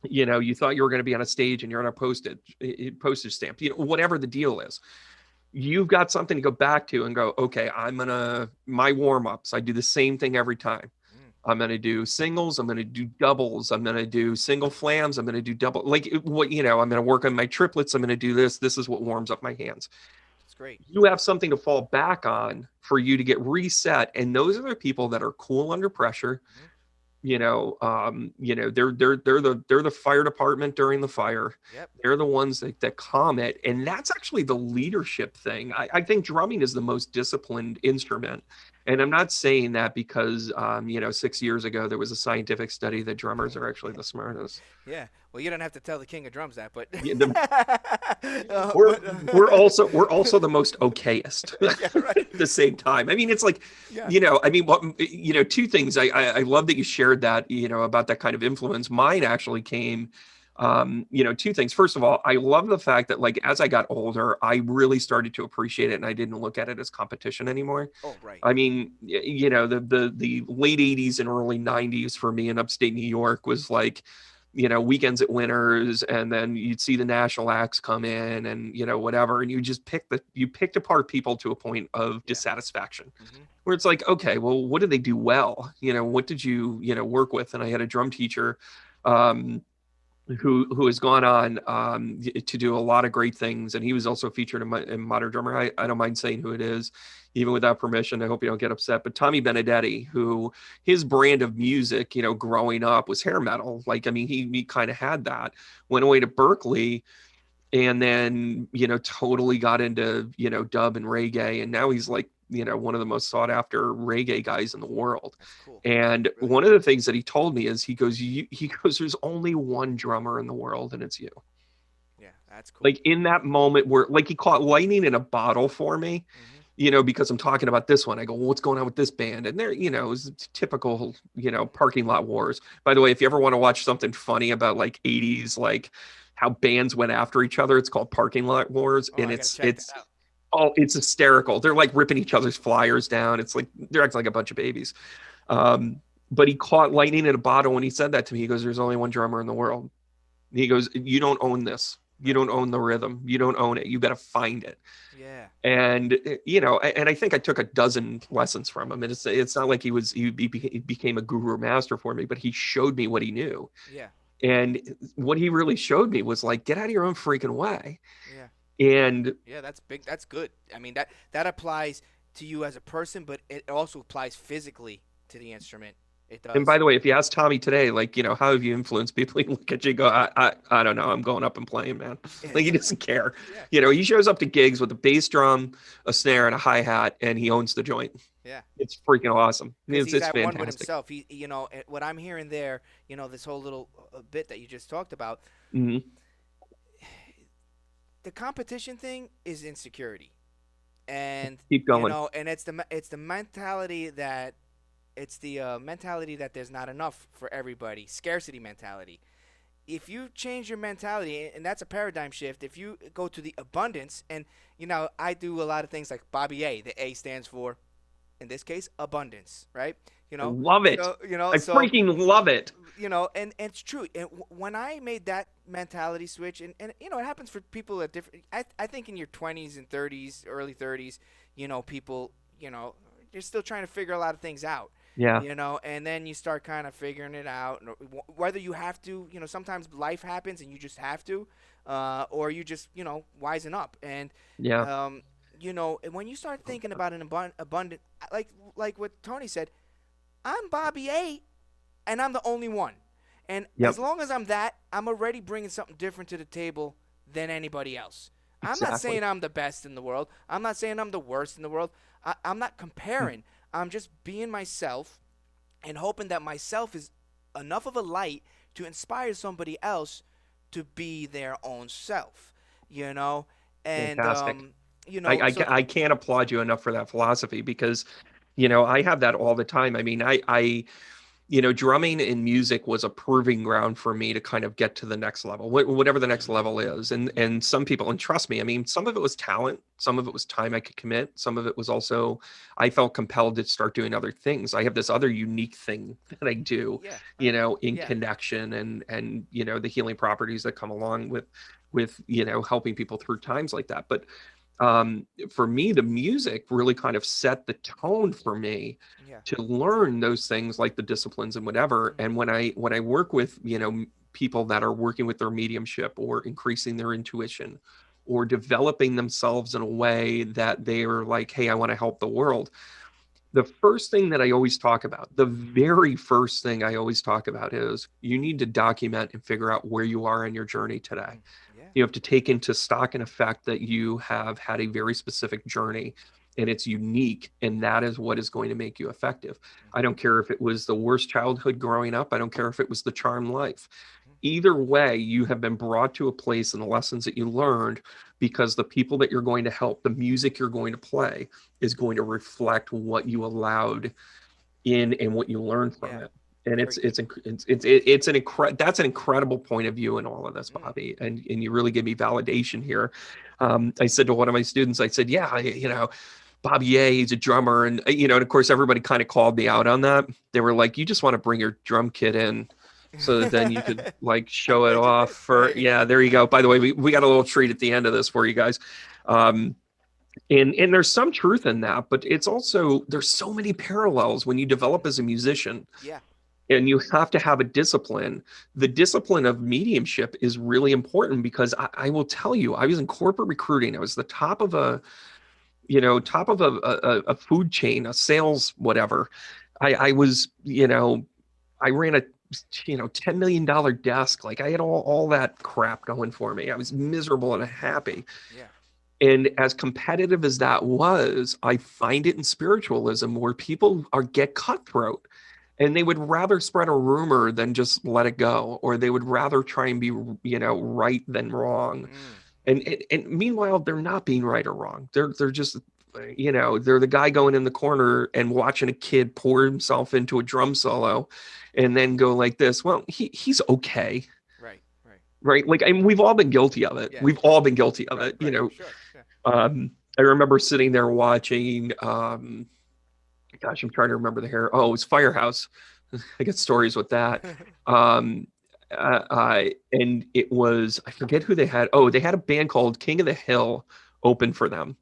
you thought you were going to be on a stage and you're on a postage stamp, whatever the deal is, you've got something to go back to and go, okay, my warm-ups, I do the same thing every time. Mm. I'm going to do singles, I'm going to do doubles, I'm going to do single flams, I'm going to do double, like what, I'm going to work on my triplets, I'm going to do this is what warms up my hands. That's great. You have something to fall back on for you to get reset, and those are the people that are cool under pressure. Mm-hmm. They're the fire department during the fire. Yep. They're the ones that calm it, and that's actually the leadership thing. I think drumming is the most disciplined instrument, and I'm not saying that because 6 years ago there was a scientific study that drummers are actually the smartest. Yeah. Well, you don't have to tell the king of drums that, but Yeah, we're but, we're also the most okayest yeah, right. at the same time. I mean, it's like, Yeah. two things. I love that you shared that, about that kind of influence. Mine actually came, two things. First of all, I love the fact that, like, as I got older, I really started to appreciate it, and I didn't look at it as competition anymore. Oh, right. I mean, the late 80s and early 90s for me in upstate New York was like, weekends at Winners, and then you'd see the national acts come in and, whatever. And you just picked apart people to a point of dissatisfaction, Mm-hmm. where it's like, okay, well, what did they do well? What did you, work with? And I had a drum teacher, who has gone on to do a lot of great things, and he was also featured in Modern Drummer. I don't mind saying who it is, even without permission. I hope you don't get upset. But Tommy Benedetti, who his brand of music, growing up was hair metal. Like, I mean, he kind of had that. Went away to Berkeley, and then totally got into dub and reggae, and now he's like one of the most sought after reggae guys in the world. That's cool. And Really one of the things that he told me is he goes, there's only one drummer in the world, and it's you. Yeah, that's cool. Like, in that moment where, like, he caught lightning in a bottle for me, Mm-hmm. because I'm talking about this one. I go, well, what's going on with this band? And there, it was typical, parking lot wars. By the way, if you ever want to watch something funny about, like, 80s, like how bands went after each other, it's called Parking Lot Wars. Oh, And I gotta check that out. it's hysterical. They're like ripping each other's flyers down. It's like they're acting like a bunch of babies. But he caught lightning in a bottle when he said that to me. He goes, there's only one drummer in the world. He goes, you don't own this. You don't own the rhythm. You don't own it. You got to find it. Yeah. And and I think I took a dozen lessons from him. And it's not like he became a guru master for me, but he showed me what he knew. Yeah. And what he really showed me was, like, get out of your own freaking way. Yeah. And Yeah, that's big. That's good. I mean, that applies to you as a person, but it also applies physically to the instrument. It does. And by the way, if you ask Tommy today, like, how have you influenced people? He look at you and go, I don't know. I'm going up and playing, man. Like, he doesn't care. Yeah. He shows up to gigs with a bass drum, a snare, and a hi-hat, and he owns the joint. Yeah. It's freaking awesome. It's He's at fantastic. one with himself. What I'm hearing there, this whole little bit that you just talked about, Mm-hmm. the competition thing is insecurity, and Keep going. and it's the mentality that mentality that there's not enough for everybody, scarcity mentality. If you change your mentality, and that's a paradigm shift, if you go to the abundance, and I do a lot of things like Bobby A. The A stands for, in this case, abundance, right? Love it. So, I freaking love it. And it's true. And when I made that mentality switch, and it happens for people at different. I think in your 20s and 30s, early 30s, people, you're still trying to figure a lot of things out. Yeah. And then you start kind of figuring it out, whether you have to. Sometimes life happens and you just have to, or you just wisen up. And Yeah. and when you start thinking about an abundant, like what Tony said, I'm Bobby A, and I'm the only one. And Yep. as long as I'm that, I'm already bringing something different to the table than anybody else. I'm not Exactly. saying I'm the best in the world. I'm not saying I'm the worst in the world. I'm not comparing. I'm just being myself and hoping that myself is enough of a light to inspire somebody else to be their own self, And, Fantastic. so I can't applaud you enough for that philosophy, because I have that all the time. I mean, drumming and music was a proving ground for me to kind of get to the next level, whatever the next level is. And some people, and trust me, I mean, some of it was talent, some of it was time I could commit, some of it was also I felt compelled to start doing other things. I have this other unique thing that I do, Yeah. in Yeah. connection and the healing properties that come along with helping people through times like that. But for me, the music really kind of set the tone for me Yeah. to learn those things like the disciplines and whatever. Mhm. And when I work with, people that are working with their mediumship or increasing their intuition or developing themselves in a way that they are like, hey, I want to help the world. The first thing that I always talk about, the very first thing I always talk about is you need to document and figure out where you are in your journey today. Mhm. Yeah. You have to take into stock and effect that you have had a very specific journey and it's unique, and that is what is going to make you effective. I Mhm. don't care if it was the worst childhood growing up, I don't care if it was the charmed life. Mhm. Either way, you have been brought to a place in the lessons that you learned because the people that you're going to help, the music you're going to play is going to reflect what you allowed in and what you learn from Yeah. it. And Very good. that's an incredible point of view in all of this, Mm. Bobby. And you really give me validation here. I said to one of my students, I said, yeah, Bobby A, he's a drummer, and of course everybody kind of called me out on that. They were like, you just want to bring your drum kit in so that then you could like show it off for, Right. yeah, there you go. By the way, we got a little treat at the end of this for you guys. Um, and there's some truth in that, but it's also there's so many parallels when you develop as a musician Yeah. and you have to have a discipline. The discipline of mediumship is really important because I will tell you, I was in corporate recruiting. I was the top of a food chain, a sales whatever. I was, I ran a $10 million desk. Like I had all that crap going for me. I was miserable and unhappy. Yeah. And as competitive as that was, I find it in spiritualism where people get cutthroat and they would rather spread a rumor than just let it go, or they would rather try and be, right than wrong. Mm. And meanwhile, they're not being right or wrong. They're just, they're the guy going in the corner and watching a kid pour himself into a drum solo and then go like this. Well, he's okay. Right. Right. Right. Like, and we've all been guilty of it. Yeah. We've all been guilty of Right. it. Right. Sure. Yeah. I remember sitting there watching, gosh, I'm trying to remember the hair. Oh, it was Firehouse. I got stories with that. Um, and it was, I forget who they had. Oh, they had a band called King of the Hill open for them.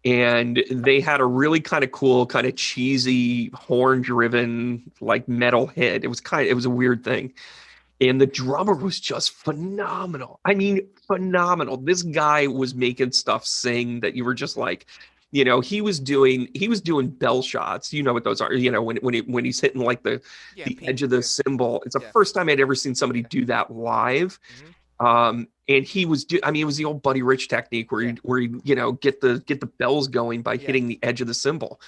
And they had a really kind of cool, kind of cheesy, horn driven, like metal hit. It was a weird thing. And the drummer was just phenomenal. I mean, phenomenal. This guy was making stuff sing that you were just like, he was doing bell shots. You know what those are? When he's hitting like the Yeah. the Pink. edge of the Yeah. cymbal. It's the Yeah. first time I'd ever seen somebody Yeah. do that live. Mhm. And I mean, it was the old Buddy Rich technique where Yeah. get the bells going by Yeah. hitting the edge of the cymbal.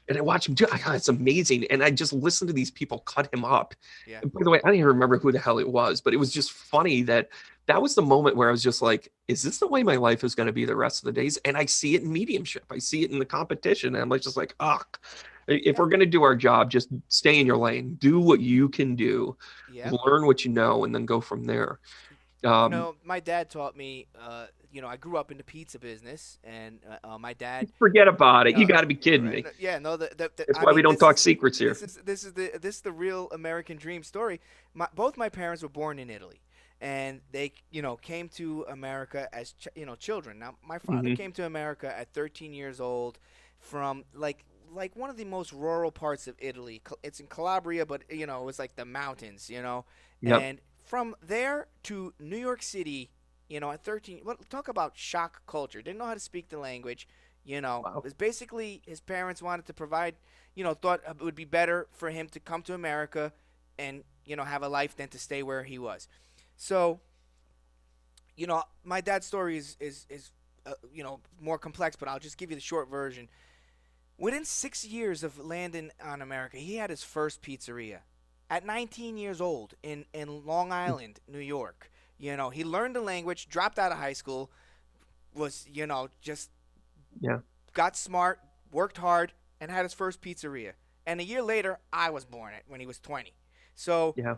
And I watched him do it. I thought it's amazing. And I just listened to these people cut him up. Yeah. And by the way, I don't even remember who the hell it was, but it was just funny that was the moment where I was just like, is this the way my life is going to be the rest of the days? And I see it in mediumship. I see it in the competition. And I'm like, just like, if Yep. we're going to do our job, just stay in your lane, do what you can do, Yep. learn what you know, and then go from there. My dad taught me. I grew up in the pizza business, and my dad. Forget about it. You Uh, got to be kidding right, me. no, yeah, no. That's I why we mean, don't talk secrets here. this is the real American dream story. Both my parents were born in Italy, and they came to America as children. Now, my father Hmm. came to America at 13 years old, from like one of the most rural parts of Italy. It's in Calabria, but it was like the mountains, Yep. and from there to New York City, at 13. Well, talk about shock culture. Didn't know how to speak the language. It Wow. was basically his parents wanted to provide. Thought it would be better for him to come to America and have a life than to stay where he was. So, my dad's story is more complex, but I'll just give you the short version. Within 6 years of landing on America, he had his first pizzeria at 19 years old in Long Island, New York. He learned the language, dropped out of high school, was, just Yeah. got smart, worked hard, and had his first pizzeria. And a year later, I was born when he was 20. So, Yeah.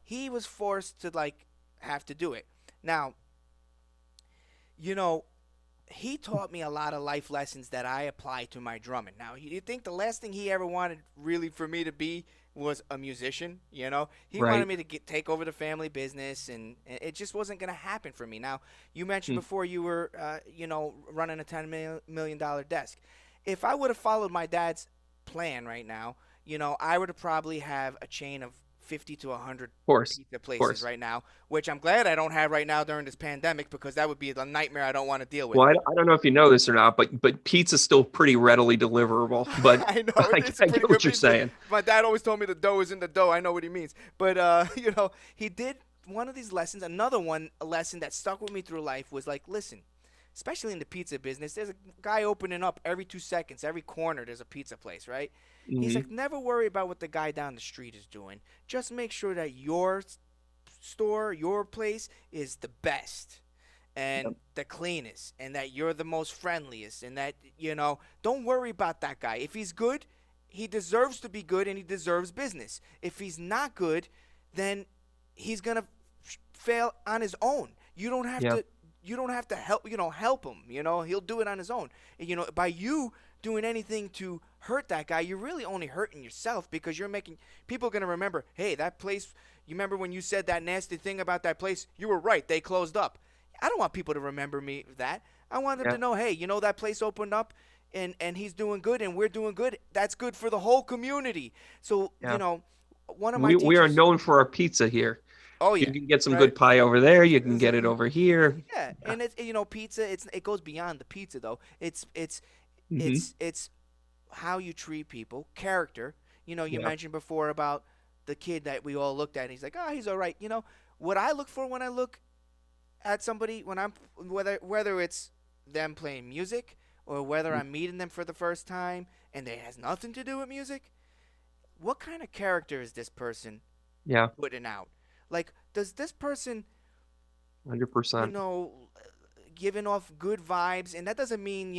he was forced to like have to do it. Now, you know, he taught me a lot of life lessons that I apply to my drumming. Now, you think the last thing he ever wanted really for me to be was a musician? He wanted Right. me to take over the family business, and it just wasn't going to happen for me. Now, you mentioned Mm. before you were, running a $10 million desk. If I would have followed my dad's plan right now, I would have probably have a chain of 50 to 100 Of course. pizza Of places course. right now, which I'm glad I don't have right now during this pandemic because that would be the nightmare I don't want to deal with. Well, I don't know if you know this or not, but pizza's still pretty readily deliverable. But I know it's a I get pretty what good you're pizza. saying. My dad always told me the dough is in the dough. I know what he means, but he did one of these lessons. Another one, a lesson that stuck with me through life was like, listen, especially in the pizza business, there's a guy opening up every 2 seconds, every corner. There's a pizza place, right? He's Hmm. like, never worry about what the guy down the street is doing. Just make sure that your store, your place is the best and Yep. the cleanest and that you're the most friendliest and that don't worry about that guy. If he's good, he deserves to be good and he deserves business. If he's not good, then he's going to fail on his own. Yeah. You don't have to help him, he'll do it on his own. And, by you doing anything to hurt that guy, you're really only hurting yourself because you're making people going to remember, hey, that place, you remember when you said that nasty thing about that place? You were right, they closed up. I don't want people to remember me that. I want them Yeah. to know, hey, that place opened up and he's doing good and we're doing good. That's good for the whole community. So, Yeah. one of my We are teachers, known for our pizza here. oh You yeah, can get some right? good pie over there. You can Is get it- it over here. Yeah, and it's pizza. It goes beyond the pizza though. It's Hmm. it's how you treat people, character. You Yeah. mentioned before about the kid that we all looked at. And he's like, oh, he's all right. What I look for when I look at somebody, when I'm whether it's them playing music or whether I'm meeting them for the first time and it has nothing to do with music, what kind of character is this person Yeah. putting out? Like, does this person, 100%. giving off good vibes? And that doesn't mean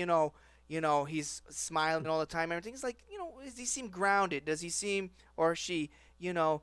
he's smiling all the time. Everything. It's like, does he seem grounded? Does he seem, or she, you know,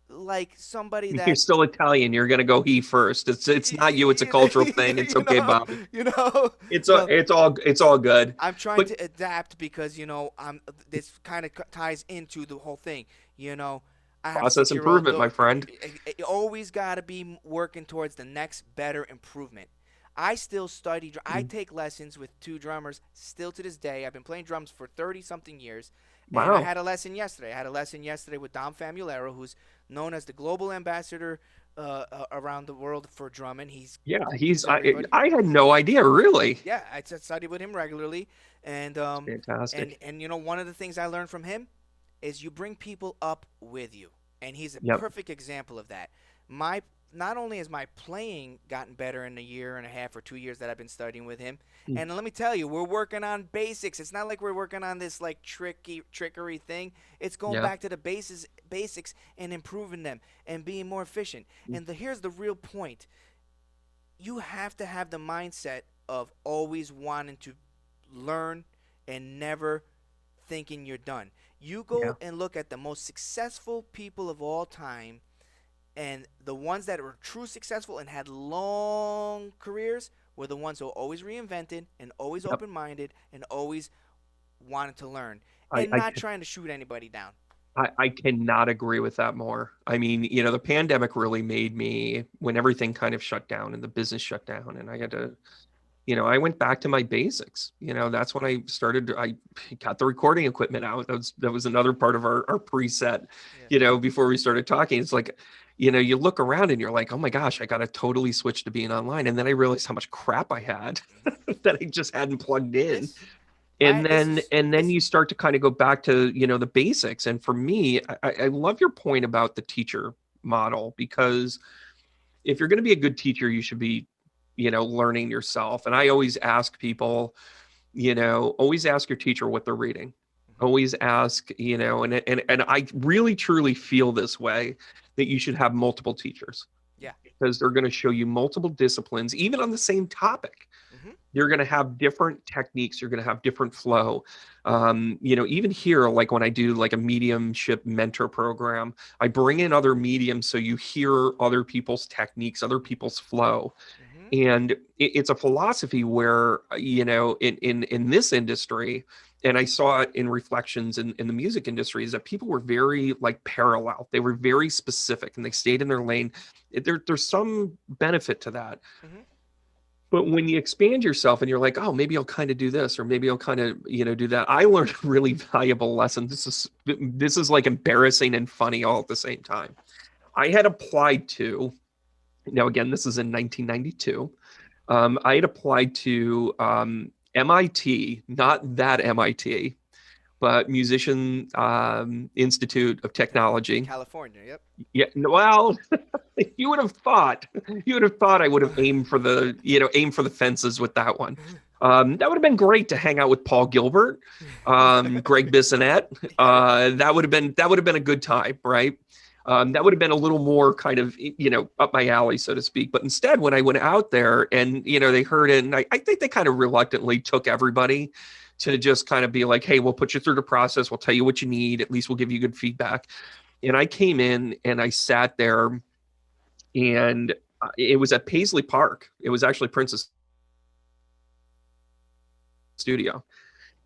like somebody You're that still Italian. You're gonna go he first. It's not you. It's a cultural thing. It's you okay, know, Bobby. you know. It's Well, it's all good. I'm trying But to adapt because I'm. This kind of ties into the whole thing. You know, I have a process 6-year-old. improvement, my friend. You always got to be working towards the next better improvement. I still study. I Mm. take lessons with two drummers still to this day. I've been playing drums for 30 something years, and I Wow. had a lesson yesterday. I had a lesson yesterday with Dom Famulero, who's known as the global ambassador around the world for drumming. He Yeah, teaches everybody. I had no idea, really. Yeah, I study with him regularly, and It's um, and fantastic. and one of the things I learned from him is you bring people up with you, and he's a Yep. perfect example of that. My Not only has my playing gotten better in a year and a half or 2 years that I've been studying with him, Mm. and let me tell you, we're working on basics. It's not like we're working on this like trickery thing. It's going Yeah. back to the basics and improving them and being more efficient. Mm. And here's the real point: you have to have the mindset of always wanting to learn and never thinking you're done. You Yeah. go and look at the most successful people of all time, and the ones that were true successful and had long careers were the ones who always reinvented and always Yep. open minded and always wanted to learn I, and I not trying to shoot anybody down. I cannot agree with that more. I mean, the pandemic really made me when everything kind of shut down and the business shut down, and I had to, I went back to my basics. That's when I started. I got the recording equipment out. That was another part of our preset. Yeah. Before we started talking, it's like, you look around and you're like, oh my gosh, I got to totally switch to being online, and then I realized how much crap I had that I just hadn't plugged in. This and I this then is and then this you start to kind of go back to the basics. And for me, I love your point about the teacher model, because if you're going to be a good teacher, you should be learning yourself. And I always ask people, always ask your teacher what they're reading. Mhm. Always ask, and I really truly feel this way, that you should have multiple teachers. Yeah. because they're going to show you multiple disciplines, even on the same topic. Mhm. You're going to have different techniques. You're going to have different flow. Even here, like when I do like a mediumship mentor program, I bring in other mediums so you hear other people's techniques, other people's flow. Mhm. And it's a philosophy where, in this industry, and I saw it in reflections in the music industry, is that people were very like parallel. They were very specific and they stayed in their lane. There's some benefit to that. Mhm. But when you expand yourself and you're like, oh, maybe I'll kind of do this, or maybe I'll kind of, do that. I learned a really valuable lesson. This is like embarrassing and funny all at the same time. I had applied to, now again, this is in 1992. I had applied to MIT, not that MIT, but Musician Institute of Technology. California. Yep. Yeah, well, you would have thought, I would have aimed for the fences with that one. That would have been great to hang out with Paul Gilbert, Greg Bissonette. That would have been a good time, right? That would have been a little more kind of, up my alley, so to speak. But instead, when I went out there and, they heard it, and I think they kind of reluctantly took everybody to just kind of be like, hey, we'll put you through the process. We'll tell you what you need. At least we'll give you good feedback. And I came in and I sat there, and it was at Paisley Park. It was actually Prince's studio.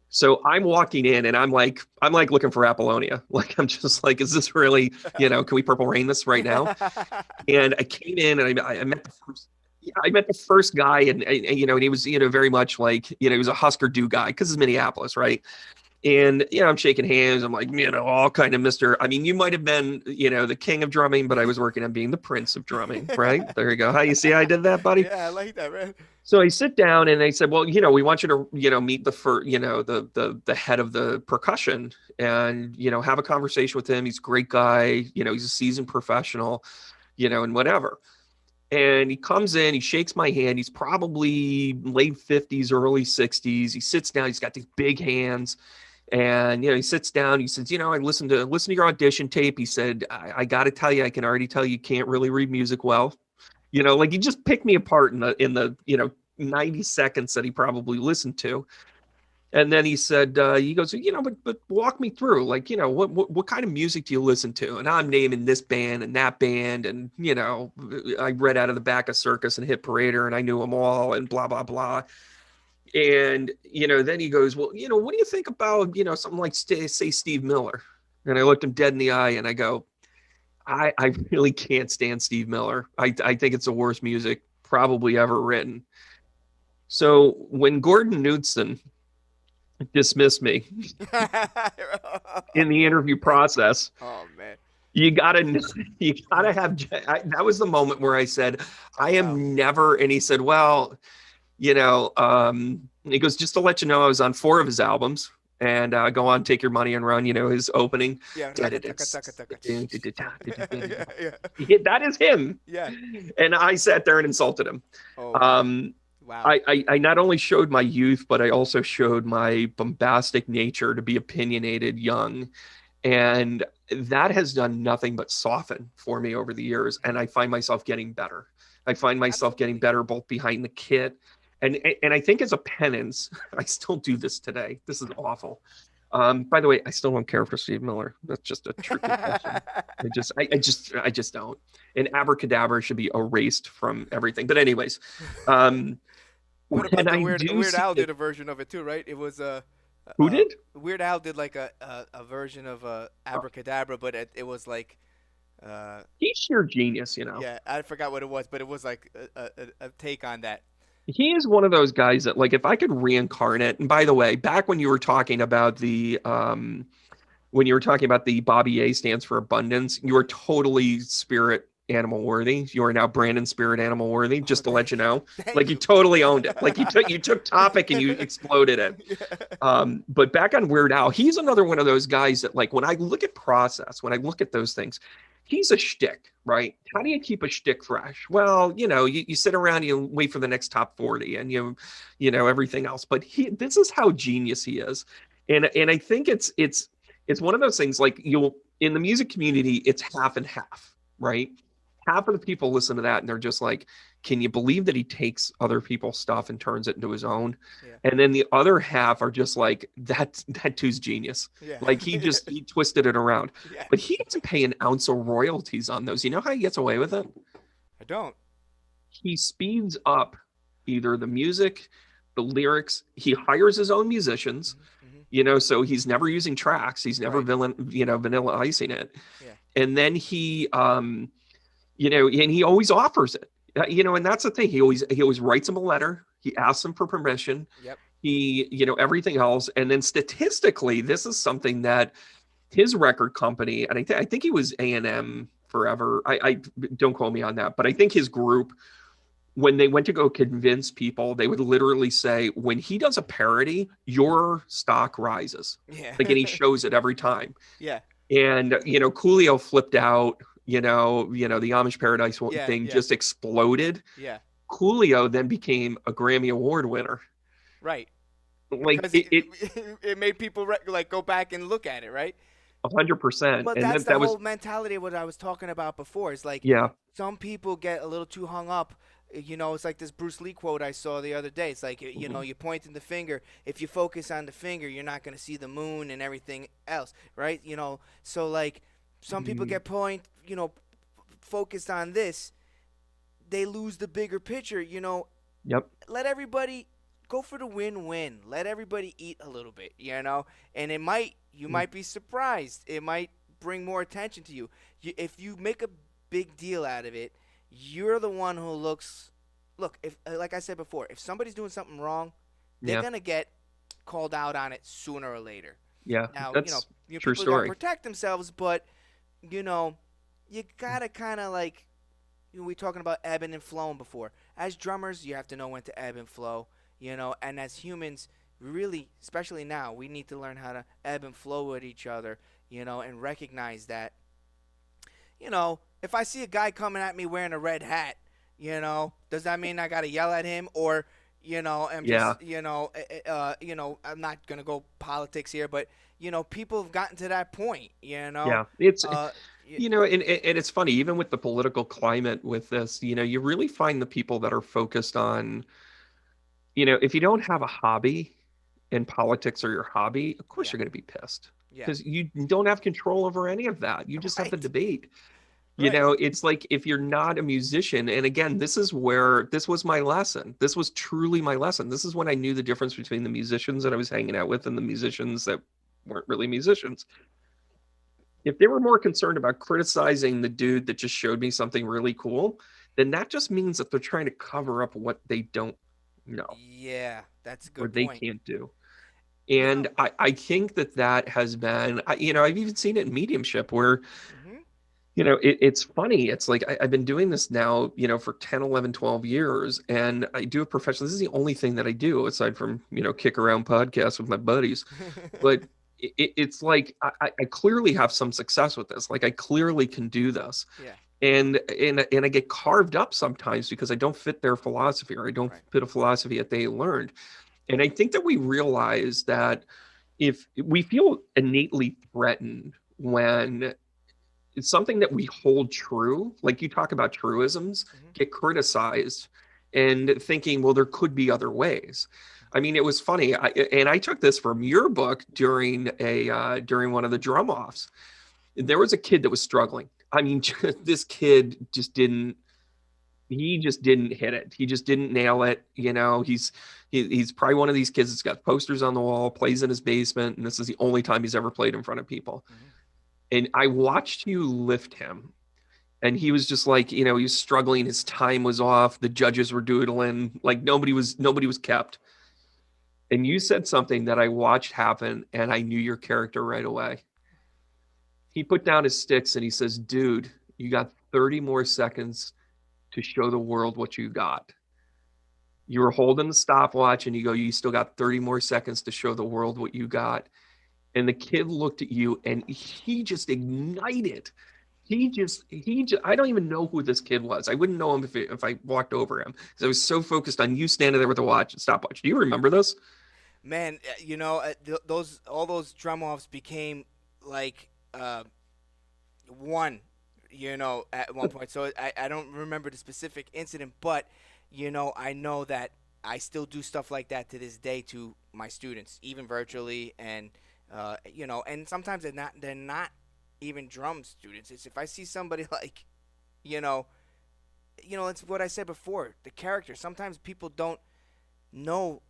So I'm walking in and I'm like looking for Apollonia. Like, I'm just like, is this really, can we purple rain this right now? And I came in and I met the first, yeah, I met the first guy, and he was, very much like, he was a Husker Du guy because it's Minneapolis, right? And, I'm shaking hands. I'm like, all kind of Mr. I mean, you might have been, the king of drumming, but I was working on being the prince of drumming, right? There you go. How you see how I did that, buddy? Yeah, I like that, man. So I sit down and they said, well, we want you to, meet the head of the percussion and, have a conversation with him. He's a great guy. He's a seasoned professional, and whatever. And he comes in, he shakes my hand. He's probably late 50s, early 60s. He sits down. He's got these big hands. And he sits down. He says, I listened to your audition tape. He said, I got to tell you, I can already tell you can't really read music well. Like he just picked me apart in the 90 seconds that he probably listened to. And then he said, he goes, but walk me through, like, what kind of music do you listen to? And I'm naming this band and that band. And, I read out of the back of Circus and Hit Parader and I knew them all and blah, blah, blah. And, then he goes, well, what do you think about, something like, say, Steve Miller? And I looked him dead in the eye and I go, I really can't stand Steve Miller. I think it's the worst music probably ever written. So when Gordon Knudsen dismissed me in the interview process, Oh man. you gotta have, that was the moment where I said, I am Wow. never, and he said, well, he goes, just to let you know, I was on 4 of his albums. And go on, take your money and run. His opening. Yeah. Yeah, Yeah. that is him. Yeah. And I sat there and insulted him. Oh. Wow. I not only showed my youth, but I also showed my bombastic nature to be opinionated, young, and that has done nothing but soften for me over the years. And I find myself getting better. I find myself getting better both behind the kit. And I think as a penance, I still do this today. This is awful. By the way, I still don't care for Steve Miller. That's just a true confession. I just don't. And Abracadabra should be erased from everything. But anyways, What about the Weird Al see did a version of it too, right? It was who did? Weird Al did like a version of Abracadabra, but it was like He's sheer genius, yeah, I forgot what it was, but it was like a take on that. He is one of those guys that, like, if I could reincarnate, and by the way, back when you were talking about the Bobby A stands for abundance, you are totally spirit animal worthy. You are now Brandon spirit animal worthy, just to let you know. Like, you totally owned it. Like, you took topic and you exploded it. Yeah. But back on Weird Al, he's another one of those guys that, like, when I look at process, when I look at those things, he's a shtick, right? How do you keep a shtick fresh? Well, you sit around, you wait for the next top 40 and everything else. But this is how genius he is. And I think it's one of those things, like, in the music community, it's half and half, right? half of the people listen to that and they're just like, can you believe that he takes other people's stuff and turns it into his own? Yeah. And then the other half are just like, that dude's genius. Yeah. Like he twisted it around. Yeah. But he doesn't pay an ounce of royalties on those. You know how he gets away with it? I don't. He speeds up either the music, the lyrics. He hires his own musicians, Hmm. so he's never using tracks. He's never Right. vanilla icing it. Yeah. And then and he always offers it. And that's the thing. He always writes him a letter. He asks him for permission. Yep. Everything else. And then statistically, this is something that his record company, and I think he was A&M forever. I don't quote me on that, but I think his group, when they went to go convince people, they would literally say, when he does a parody, your stock rises. Yeah. Like, and he shows it every time. Yeah. And, Coolio flipped out, the Amish Paradise Yeah. thing Yeah. just exploded. Yeah. Coolio then became a Grammy Award winner. Right. Like Because it it made people like go back and look at it, right? 100%. But And that's that, the that was, whole mentality of what I was talking about before. It's like yeah, some people get a little too hung up. It's like this Bruce Lee quote I saw the other day. It's like, you're pointing the finger. If you focus on the finger, you're not going to see the moon and everything else, right? So like some people get focused on this. They lose the bigger picture, yep, let everybody go for the win-win. Let everybody eat a little bit, and you might be surprised. It might bring more attention to you. If you make a big deal out of it, you're the one who look, if like I said before, if somebody's doing something wrong, they're yeah, going to get called out on it sooner or later. yeah. Now, That's true people got to story. protect themselves, but you got to kind of like we were talking about ebbing and flowing before. As drummers, you have to know when to ebb and flow, and as humans, really, especially now, we need to learn how to ebb and flow with each other, and recognize that, if I see a guy coming at me wearing a red hat, does that mean I got to yell at him or, I'm Yeah, just, I'm not going to go politics here, but, people have gotten to that point, yeah. It's uh, y- and it's funny, even with the political climate with this, you really find the people that are focused on, if you don't have a hobby and politics are your hobby, of course yeah, you're going to be pissed yeah, because you don't have control over any of that. You just have the right, debate. right, It's like if you're not a musician, and again, this was my lesson. This was truly my lesson. This is when I knew the difference between the musicians that I was hanging out with and the musicians that weren't really musicians. If they were more concerned about criticizing the dude that just showed me something really cool, then that just means that they're trying to cover up what they don't know yeah, that's a or good they point. can't do. You know, And I think that has been, I've even seen it in mediumship where, hmm it's funny. It's like I've been doing this now, for 10, 11, 12 years, and I do it professionally. This is the only thing that I do aside from, kick around podcasts with my buddies. But it's like I clearly have some success with this. Like I clearly can do this. yeah, And I get carved up sometimes because I don't fit their philosophy or I don't right, fit a philosophy that they learned. And I think that we realize that if we feel innately threatened when it's something that we hold true, like you talk about truisms, hmm get criticized and thinking, well, there could be other ways. I mean, it was funny, and I took this from your book during one of the drum offs. There was a kid that was struggling. I mean, this kid just didn't hit it. He just didn't nail it. He's probably one of these kids that's got posters on the wall, plays in his basement, and this is the only time he's ever played in front of people. hmm And I watched you lift him, and he was just like, he was struggling. His time was off. The judges were doodling. Like nobody was kept. And you said something that I watched happen, and I knew your character right away. He put down his sticks and he says, "Dude, you got 30 more seconds to show the world what you got." You were holding the stopwatch and you go, "You still got 30 more seconds to show the world what you got." And the kid looked at you and he just ignited. I don't even know who this kid was. I wouldn't know him if I walked over him because I was so focused on you standing there with the watch and stopwatch. Do you remember this? Man, those all those drum offs became like one. at one point. So I don't remember the specific incident, but I know that I still do stuff like that to this day to my students, even virtually, and and sometimes they're not even drum students. It's if I see somebody like, you know, it's what I said before, the character. Sometimes people don't know.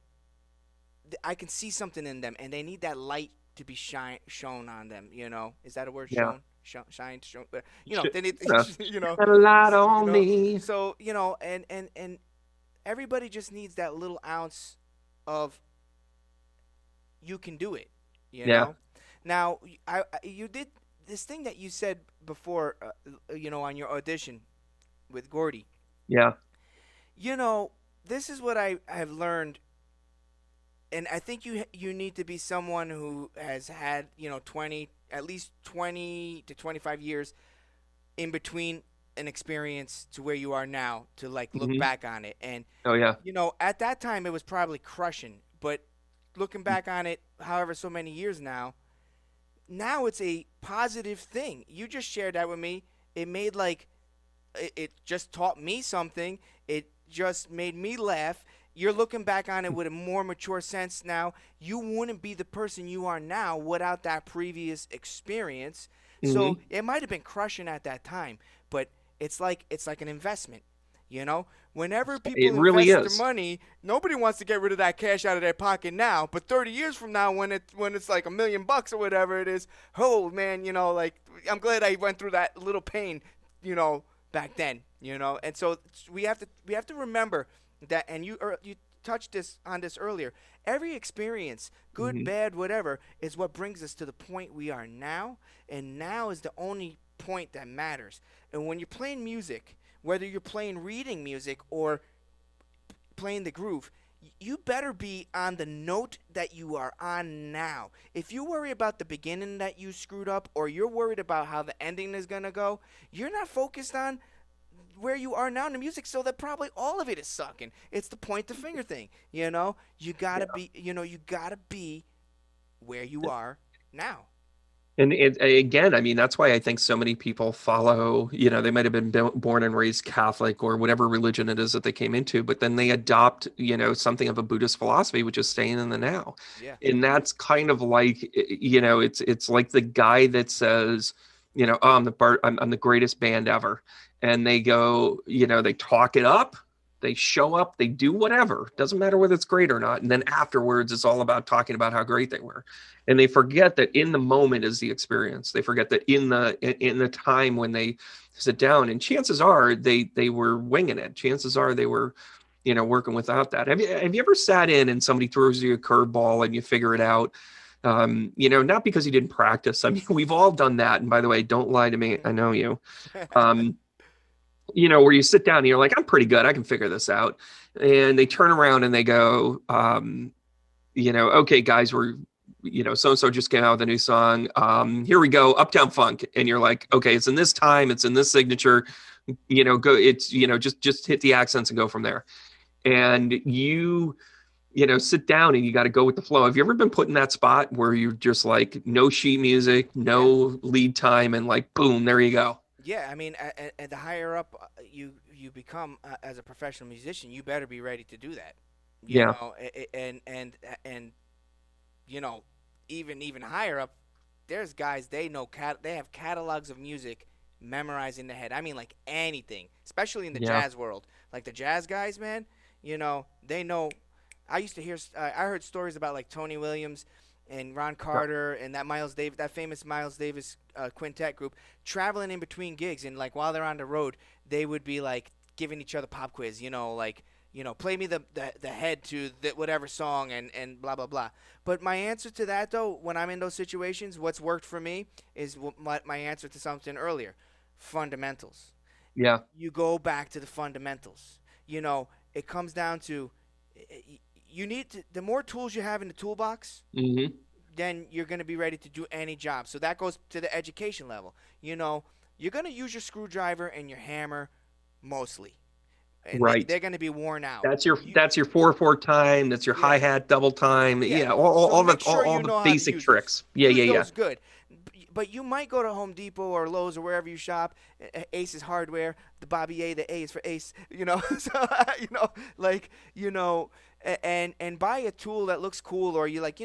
I can see something in them, and they need that light to be shown on them. Is that a word? Yeah. Shine, shown. Sh- They need, uh, you know, Got a lot you on know. me. So and everybody just needs that little ounce of you can do it. You Yeah. know. Now, you did this thing that you said before. On your audition with Gordy. Yeah. You know, this is what I have learned, and I think you need to be someone who has had 20 at least 20 to 25 years in between an experience to where you are now to like look Hmm. back on it. And Oh yeah. at that time it was probably crushing, but looking back on it, however so many years now it's a positive thing. You just shared that with me. It made like it just taught me something. It just made me laugh. You're looking back on it with a more mature sense now. You wouldn't be the person you are now without that previous experience. So Hmm. it might have been crushing at that time, but it's like an investment. Whenever It people really invest their is. money, nobody wants to get rid of that cash out of their pocket now. But 30 years from now, when it's like $1 million or whatever it is, oh man, like I'm glad I went through that little pain, back then. And so we have to remember that. And you touched on this earlier. Every experience, good, Hmm. bad, whatever, is what brings us to the point we are now. And now is the only point that matters. And when you're playing music, whether you're playing reading music or playing the groove, you better be on the note that you are on now. If you worry about the beginning that you screwed up, or you're worried about how the ending is going to go, you're not focused on where you are now in the music, so that probably all of it is sucking. It's the point the finger thing. You got to be, where you are now. And again, I mean, that's why I think so many people follow, they might have been born and raised Catholic or whatever religion it is that they came into, but then they adopt, something of a Buddhist philosophy, which is staying in the now. Yeah. And that's kind of like, it's like the guy that says, oh, I'm the greatest band ever. And they go, they talk it up, they show up, they do whatever, doesn't matter whether it's great or not. And then afterwards, it's all about talking about how great they were, and they forget that in the moment is the experience. They forget that in the time when they sit down, and chances are they were winging it. Chances are they were working without that. Have you ever sat in and somebody throws you a curveball and you figure it out? Not because you didn't practice. I mean, we've all done that. And by the way, don't lie to me, I know you. um, where you sit down and you're like, I'm pretty good, I can figure this out. And they turn around and they go, okay, guys, so and so just came out with a new song. Here we go, Uptown Funk. And you're like, okay, it's in this time, it's in this signature. Go. It's just hit the accents and go from there. And sit down and you got to go with the flow. Have you ever been put in that spot where you're just like, no sheet music, Yeah. no lead time, and like, boom, there you go. Yeah, I mean, and the higher up you become as a professional musician, you better be ready to do that. You Yeah. know, and you know, even higher up, there's guys they have catalogs of music memorized in their head. I mean, like anything, especially in the Yeah. jazz world. Like the jazz guys, man, they know. I used to hear, I heard stories about like Tony Williams and Ron Carter and that famous Miles Davis quintet group traveling in between gigs, and like while they're on the road, they would be like giving each other pop quiz, like play me the head to whatever song and blah blah blah. But my answer to that though, when I'm in those situations, what's worked for me is my answer to something earlier: fundamentals. Yeah. You go back to the fundamentals. It comes down to you need to, the more tools you have in the toolbox, Hmm. then you're going to be ready to do any job. So that goes to the education level. You're going to use your screwdriver and your hammer mostly, and Right. they're going to be worn out. You, That's your 4/4 time. That's your hi yeah, hat double time. yeah. Yeah, So all make the sure all you the know how to basic use those. tricks. Yeah, Use yeah, yeah. those good. but you might go to Home Depot or Lowe's or wherever you shop. Ace's Hardware, the Bobby A, the A is for Ace. So like and buy a tool that looks cool, or you're like,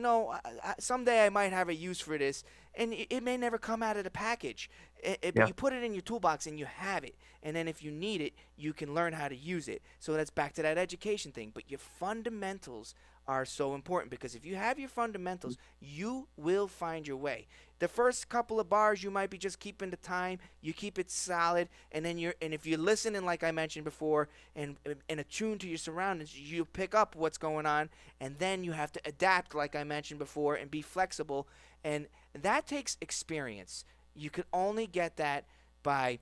someday I might have a use for this, and it may never come out of the package. But Yeah. you put it in your toolbox and you have it, and then if you need it, you can learn how to use it. So that's back to that education thing. But your fundamentals are so important, because if you have your fundamentals, you will find your way. The first couple of bars, you might be just keeping the time, you keep it solid, and then if you're listening, like I mentioned before, and attuned to your surroundings, you pick up what's going on, and then you have to adapt, like I mentioned before, and be flexible, and that takes experience. You can only get that by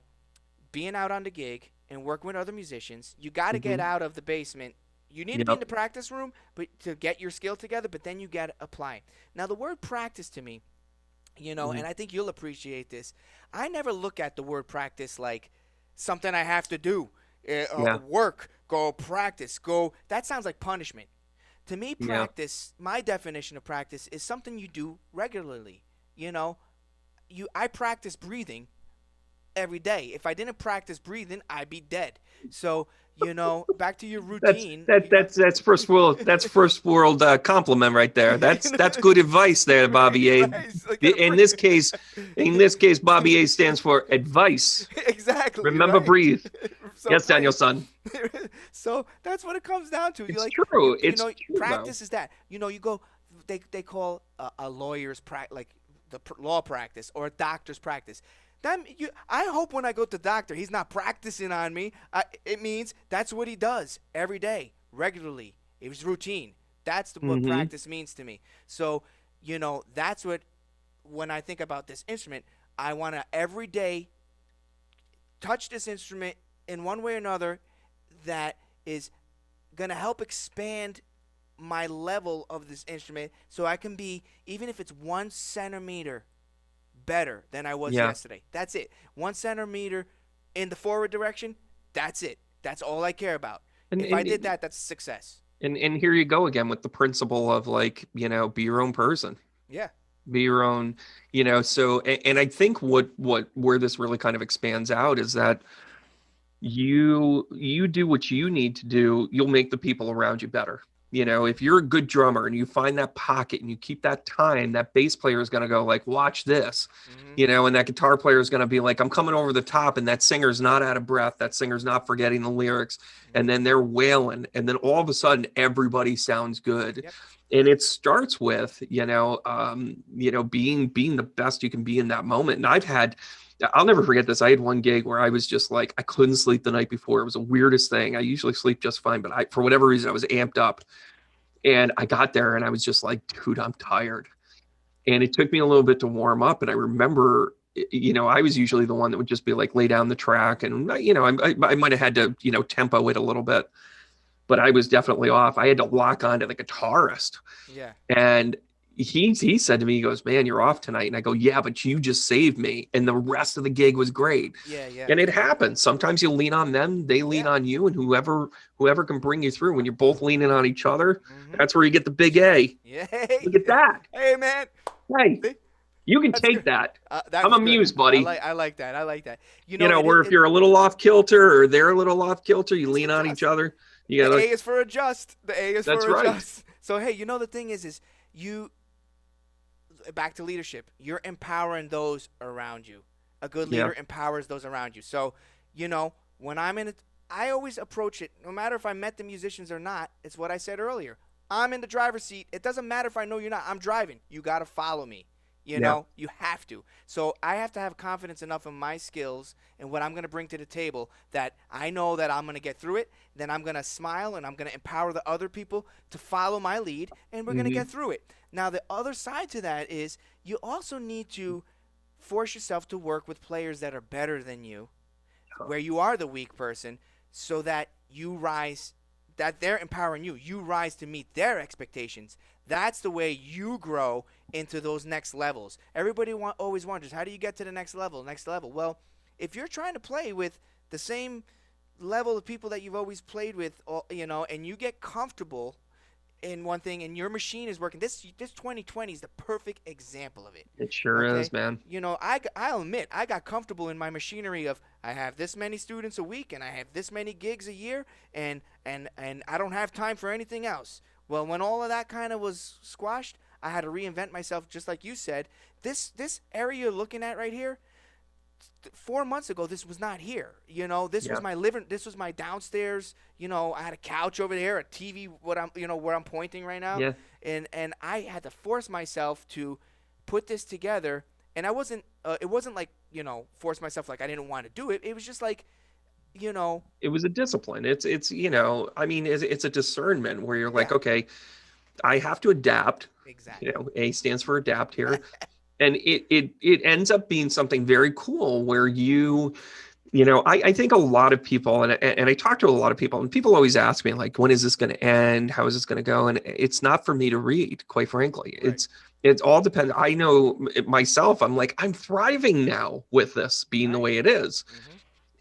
being out on the gig and working with other musicians. You got to get Hmm. out of the basement. You need to be in Yep. the practice room, but to get your skill together, but then you got to apply. Now, the word practice to me, Hmm. and I think you'll appreciate this. I never look at the word practice like something I have to do. Yeah. Work, go practice, go. That sounds like punishment. To me, Yeah. practice, my definition of practice is something you do regularly. You know, I practice breathing every day. If I didn't practice breathing, I'd be dead. So, back to your That's routine, that's first world. That's first world compliment right there. you That's know, good advice there, Bobby A. advice. Like an In this case, Bobby A stands for advice. exactly, Remember, right? breathe. So Yes, Daniel, great. son. So that's what it comes down to. You It's like true. It's true, though. practice is that. You go. They call a lawyer's like the law practice, or a doctor's practice. I hope when I go to the doctor, he's not practicing on me. It means that's what he does every day, regularly. It was routine. That's what Hmm. practice means to me. So, that's what, when I think about this instrument, I want to every day touch this instrument in one way or another that is going to help expand my level of this instrument, so I can be, even if it's 1 centimeter better than I was Yeah. yesterday. That's it. 1 centimeter in the forward direction. That's it. That's all I care about. And If I and did that, that's a success. and here you go again with the principle of, like, be your own person. Yeah. Be your own, so and I think where this really kind of expands out is that you do what you need to do, you'll make the people around you better. If you're a good drummer and you find that pocket and you keep that time, that bass player is going to go like, watch this. Mhm. And that guitar player is going to be like, I'm coming over the top, and that singer's not out of breath, that singer's not forgetting the lyrics, and Mhm. then they're wailing, and then all of a sudden everybody sounds good. Yep. And it starts with being the best you can be in that moment. And I'll never forget this. I had one gig where I was just like, I couldn't sleep the night before. It was the weirdest thing. I usually sleep just fine, but for whatever reason, I was amped up. And I got there and I was just like, dude, I'm tired. And it took me a little bit to warm up. And I remember, I was usually the one that would just be like, lay down the track. And, I might have had to, tempo it a little bit, but I was definitely off. I had to lock onto the guitarist. Yeah. And he said to me, he goes, man, you're off tonight. And I go, yeah, but you just saved me. And the rest of the gig was great. Yeah. Yeah. And it happens. Sometimes you lean on them, they lean Yeah. on you, and whoever can bring you through. When you're both leaning on each other, Mhm. that's where you get the big A. Yeah. Look at that. Hey, man. Hey, See? you can That's take good. that. I'm That's good. amused, buddy. I like that. I like that. It, Where if it you're a little off kilter or they're a little off kilter, you just lean on each adjust. other. You The gotta, A is for adjust. The A is that's for right. adjust. So hey, the thing is you back to leadership. You're empowering those around you. A good Yeah. leader empowers those around you. So, when I'm in it, I always approach it, no matter if I met the musicians or not. It's what I said earlier. I'm in the driver's seat. It doesn't matter if I know you're not. I'm driving. You got to follow me. Yeah. You have to. So I have to have confidence enough in my skills and what I'm going to bring to the table that I know that I'm going to get through it. Then I'm going to smile and I'm going to empower the other people to follow my lead, and we're going to Hmm. get through it. Now, the other side to that is you also need to force yourself to work with players that are better than you, where you are the weak person, so that you rise, that they're empowering you. You rise to meet their expectations. That's the way you grow into those next levels. Everybody always wonders, how do you get to the next level? Next level. Well, if you're trying to play with the same level of people that you've always played with, and you get comfortable in one thing, and your machine is working. This 2020 is the perfect example of it. It sure Okay, is, man. I'll admit I got comfortable in my machinery of I have this many students a week and I have this many gigs a year, and I don't have time for anything else. Well, when all of that kind of was squashed, I had to reinvent myself, just like you said. This area you're looking at right here, 4 months ago this was not here. This was Yeah. my living, this was my downstairs. I had a couch over there, a TV, what I'm where I'm pointing right now. Yeah. And I had to force myself to put this together. And I wasn't it wasn't like, force myself like I didn't want to do it. It was just like, you know It was a discipline. It's I mean, it's a discernment where you're like, yeah, okay, I have to adapt. exactly. A stands for adapt here. And it ends up being something very cool where I think a lot of people, and I talk to a lot of people, and people always ask me, like, when is this going to end? How is this going to go? And it's not for me to read, quite frankly. Right. It's all depends. I know myself, I'm like, I'm thriving now with this being the Nice. way it is. Mhm.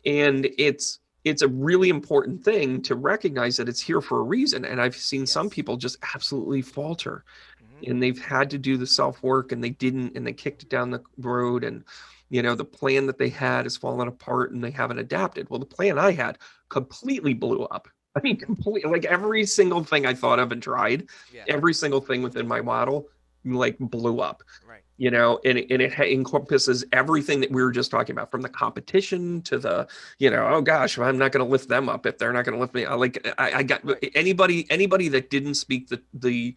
And it's a really important thing to recognize that it's here for a reason. And I've seen some Yes. people just absolutely falter, Mhm. and they've had to do the self work, and they didn't, and they kicked it down the road, and the plan that they had has fallen apart, and they haven't adapted. Well, the plan I had completely blew up. I mean, completely, like every single thing I thought of and tried, Yeah. every single thing within my model, like, blew up. Right. And it encompasses everything that we were just talking about, from the competition to the, oh gosh, I'm not going to lift them up if they're not going to lift me. I got Right. anybody that didn't speak the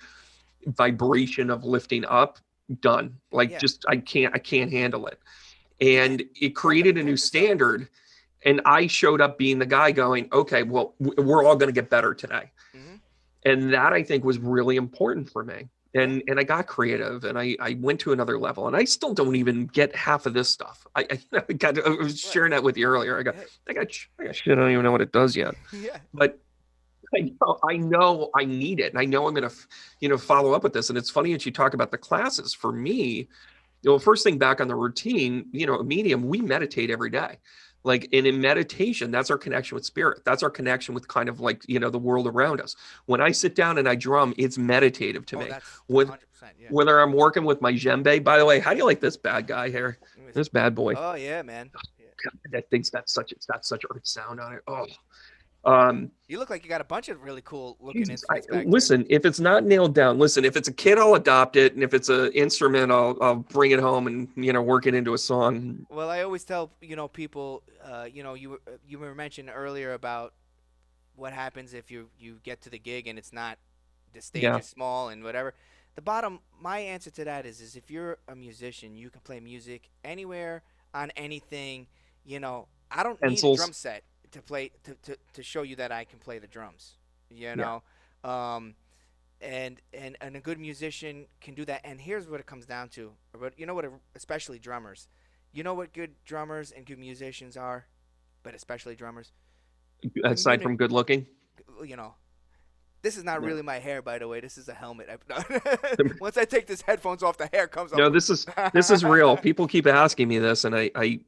vibration of lifting up, done. Like, Yeah. just I can't handle it. Yeah. And it You have to created a new protect yourself. standard. And I showed up being the guy going, okay, well, we're all going to get better today. Mhm. And that, I think, was really important for me. Yeah. And I got creative, and I went to another level, and I still don't even get half of this stuff. I was Right. sharing that with you earlier. Hey. I got shit. I don't even know what it does yet, Yeah. but I know I need it, and I know I'm going to, follow up with this. And it's funny that you talk about the classes. For me, first thing back on the routine, Medium, we meditate every day. Like, and in meditation, that's our connection with spirit. That's our connection with kind of like, the world around us. When I sit down and I drum, it's meditative to Oh, me. that's With 100%. Yeah. whether I'm working with my djembe, by the way, how do you like this bad guy here? Let me see. This bad boy. Oh yeah, man. Yeah. God, that thing's got such earth sound on it. Oh, You look like you got a bunch of really cool looking Jesus. instruments back there. Listen, if it's not nailed down, listen, if it's a kid, I'll adopt it. And if it's an instrument, I'll bring it home and, work it into a song. Well, I always tell people, you were mentioning earlier about what happens if you get to the gig and it's not, the stage Yeah. is small and whatever. My answer to that is if you're a musician, you can play music anywhere on anything. I don't need a Pencils. drum set to play to show you that I can play the drums. You Yeah. know, um, and a good musician can do that. And here's what it comes down to. But especially drummers. You know what good drummers and good musicians are, but especially drummers. Aside Communicate. from good looking. You know, this is not No. really my hair, by the way. This is a helmet. Once I take this headphones off, the hair comes off. No, this is real. People keep asking me this, and I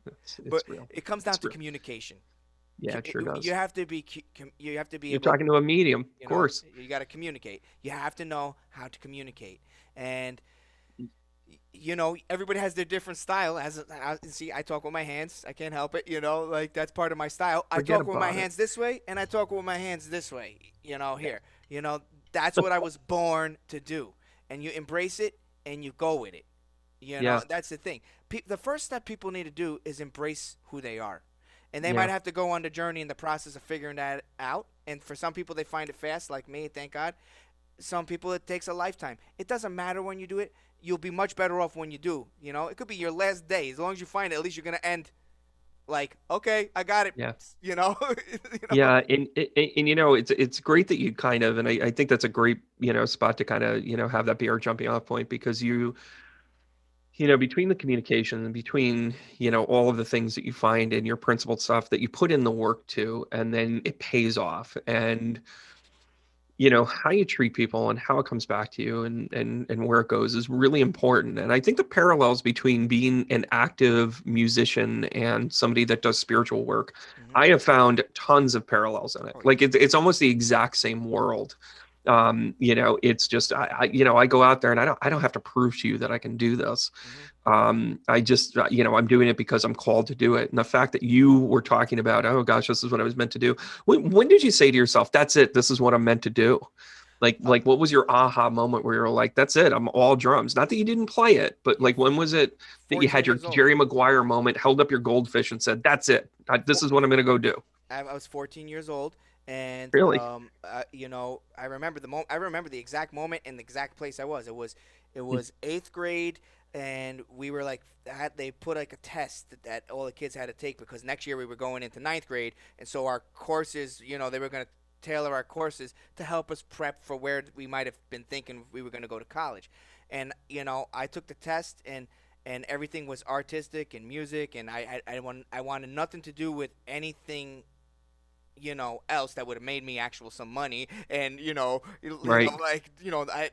But it's real. it comes down It's to real. communication. Yeah, it sure does. You have to be you have to be You're able. talking to a medium, of You know, course. you got to communicate. You have to know how to communicate, and everybody has their different style. See, I talk with my hands. I can't help it. Like that's part of my style. I Forget talk with my about it. hands this way, and I talk with my hands this way. Here. That's what I was born to do, and you embrace it and you go with it. Yeah, That's the thing. The first step people need to do is embrace who they are, and they yeah. might have to go on the journey in the process of figuring that out. And for some people, they find it fast, like me. Thank God. Some people, it takes a lifetime. It doesn't matter when you do it. You'll be much better off when you do. It could be your last day. As long as you find it, at least you're gonna end like, okay, I got it. Yeah. You know. Yeah, and it's great that you kind of, and I think that's a great spot to kind of have that be our jumping off point, because between the communication and between all of the things that you find in your principled stuff that you put in the work to, and then it pays off. And how you treat people and how it comes back to you, and where it goes, is really important. And I think the parallels between being an active musician and somebody that does spiritual work, Mhm. I have found tons of parallels in it. Oh yeah. Like, it's almost the exact same world. It's just I go out there and I don't have to prove to you that I can do this. Hmm. I just I'm doing it because I'm called to do it. And the fact that you were talking about, oh gosh, this is what I was meant to do. When did you say to yourself, that's it, this is what I'm meant to do? Like what was your aha moment where you're like, that's it, I'm all drums? Not that you didn't play it, but Yeah, like when was it that you 14 had your years old. Jerry Maguire moment, held up your goldfish and said, that's it, this is what I'm going to go do? I was 14 years old, and Really? I remember the moment. I remember the exact moment and the exact place I was. It was eighth grade, and we were like, they put like a test that all the kids had to take because next year we were going into ninth grade, and so our courses, they were going to tailor our courses to help us prep for where we might have been thinking we were going to go to college. And I took the test, and everything was artistic and music, and I wanted nothing to do with anything else that would have made me actual some money, and Right. like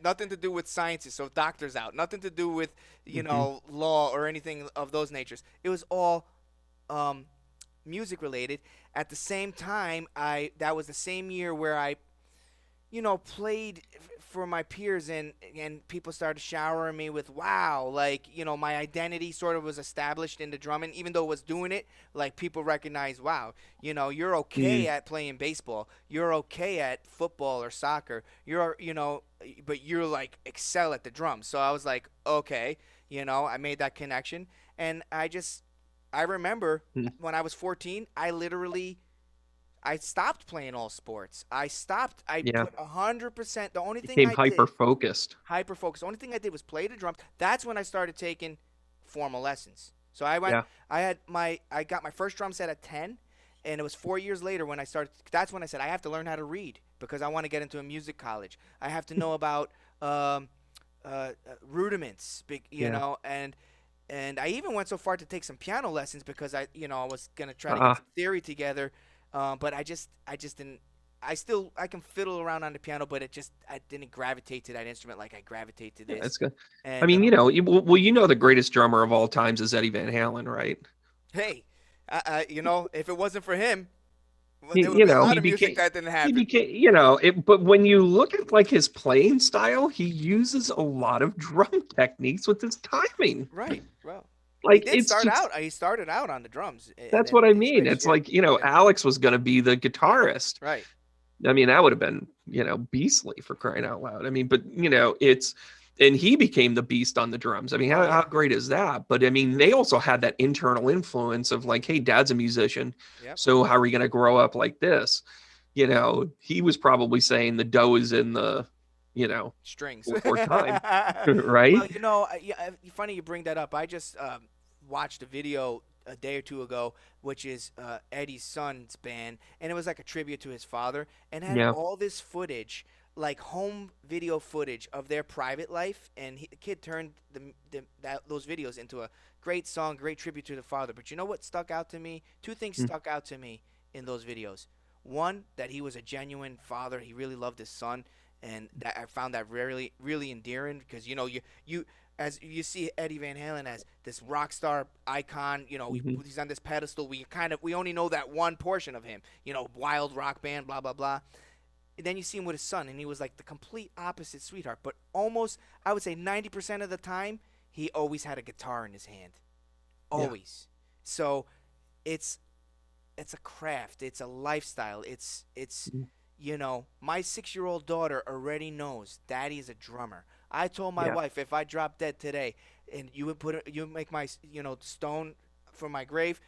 nothing to do with sciences, so doctors out, nothing to do with Hmm. law or anything of those natures. It was all um, music related. At the same time, I that was the same year where I played for my peers, and people started showering me with wow, like my identity sort of was established into drumming, even though I was doing it. Like people recognize, wow, you're okay Mm. at playing baseball, you're okay at football or soccer, but you're like excel at the drums. So I was like, okay, I made that connection, and I remember Mm. when I was 14, I stopped playing all sports. I stopped. I Yeah. put 100%. The only thing Became I hyper did, focused. hyper focus. The only thing I did was play the drums. That's when I started taking formal lessons. So I went. Yeah. I got my first drum set at 10, and it was 4 years later when I started. That's when I said I have to learn how to read because I want to get into a music college. I have to know about um, rudiments, Yeah. and I even went so far to take some piano lessons because I was gonna try to get uh some theory together, but I just didn't. I can fiddle around on the piano, but I didn't gravitate to that instrument like I gravitate to Yeah, this. it's good. I And mean, the greatest drummer of all times is Eddie Van Halen, right? hey, if it wasn't for him, well, He, there would be a lot he of music became that didn't he happen. became but when you look at like his playing style, he uses a lot of drum techniques with his timing. Right. Well, he Like did it's start just out. He started out on the drums, and that's then what I he mean. switched. It's Yeah. like, Yeah. Alex was going to be the guitarist. Right. I mean, that would have been, beastly, for crying out loud. I mean, but and he became the beast on the drums. I mean, Oh how yeah. great is that? But I mean, they also had that internal influence of like, hey, dad's a musician. Yep. So how are we going to grow up like this? He was probably saying the dough is in the, you know, Strings. or time, Well, right? funny you bring that up. I just watched a video a day or two ago, which is Eddie's son's band, and it was like a tribute to his father, and had Yeah. all this footage, like home video footage of their private life, and the kid turned those videos into a great song, great tribute to the father. But you know what stuck out to me? Two things Mm. stuck out to me in those videos. One, that he was a genuine father. He really loved his son, and that I found that really, really endearing because you as you see Eddie Van Halen as this rock star icon, Mhm. he's on this pedestal. We only know that one portion of him, wild rock band, blah blah blah. And then you see him with his son, and he was like the complete opposite sweetheart. But almost, I would say 90% of the time, he always had a guitar in his hand, Yeah. always. So it's it's a craft, it's a lifestyle, it's Mhm. my 6-year-old daughter already knows daddy is a drummer. I told my Yeah. wife if I drop dead today and you make my stone for my grave,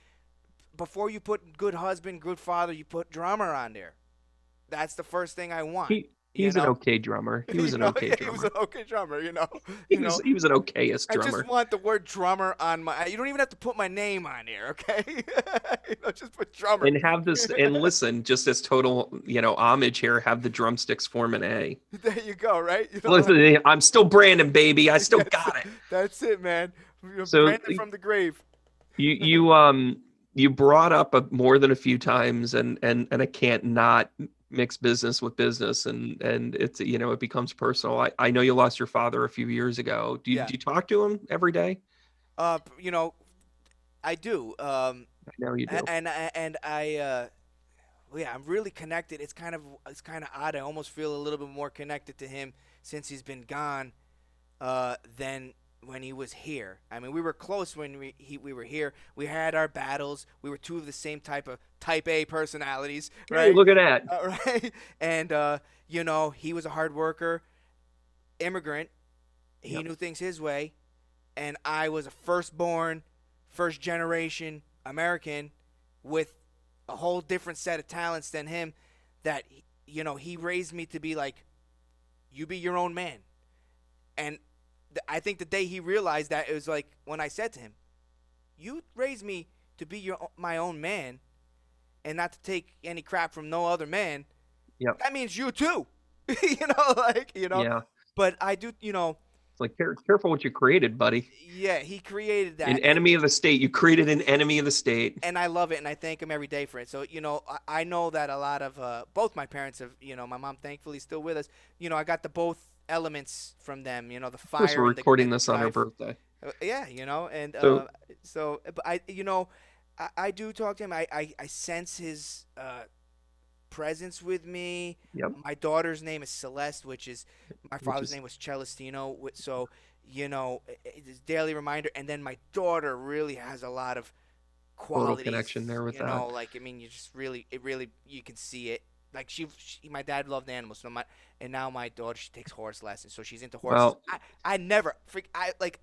before you put good husband, good father, you put drummer on there. That's the first thing I want, you He's an know. okay drummer. He was an okay Yeah, he was drummer. an okay drummer, He was he was an okayest I just drummer. want the word drummer on my. You don't even have to put my name on here, okay? Just put drummer. And have this, and listen, just as total, homage here, have the drumsticks form an A. There you go, right? Listen, I'm still Brandon, baby. I still That's got it. that's it, man. So Brandon from the grave. you brought up more than a few times, and I can't not mix business with business, and it's, it becomes personal. I know you lost your father a few years ago. Yeah. Do you talk to him every day? Uh, you know, I do. I know you do. And I yeah, I'm really connected. It's kind of odd. I almost feel a little bit more connected to him since he's been gone than when he was here. I mean, we were close when we were here. We had our battles. We were two of the same type of type A personalities, Hey, right? look at that. Right. And he was a hard worker, immigrant. He Yep. knew things his way, and I was a firstborn, first generation American with a whole different set of talents than him. That he raised me to be like, you be your own man. And I think the day he realized that, it was like when I said to him, "You raised me to be my own man, and not to take any crap from no other man. Yep. That means you too." Like. Yeah. But I do, It's like careful what you created, buddy. yeah, he created An that, enemy of the state. You created an enemy of the state. and I love it, and I thank him every day for it. So I know that a lot of both my parents have, my mom thankfully is still with us. I got the both elements from them. The Of course, fire we're and the recording this on her drive. birthday. Yeah, and So, so but I do talk to him. I sense his presence with me. yep. My daughter's name is Celeste, which is my Which father's is name was Celestino. So it's daily reminder. And then my daughter really has a lot of total connection qualities. there with that. Like, I mean, it really, you can see it. Like my dad loved animals, and now my daughter, she takes horse lessons, so she's into horses. Well, I never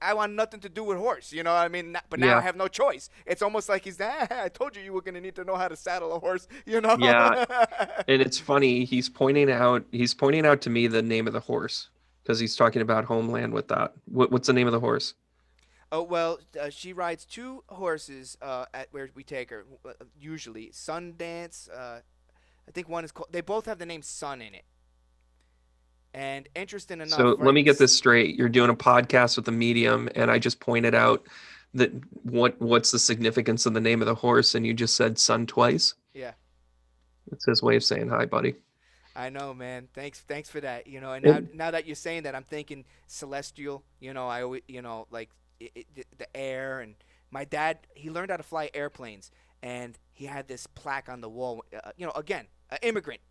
I want nothing to do with horse, what I mean? But now I yeah, have no choice. It's almost like I told you were gonna need to know how to saddle a horse. yeah. And it's funny. He's pointing out to me the name of the horse because he's talking about Homeland with that. What's the name of the horse? Oh well, she rides two horses at where we take her. Usually Sundance. I think one is called. They both have the name Sun in it. And interesting enough, So let right? me get this straight. You're doing a podcast with a medium, and I just pointed out that what's the significance of the name of the horse, and you just said son twice. Yeah, It's his way of saying hi, buddy. I know, man. Thanks for that. And now, And now that you're saying that, I'm thinking celestial. I always, like the air. And my dad, he learned how to fly airplanes, and he had this plaque on the wall. Again, an immigrant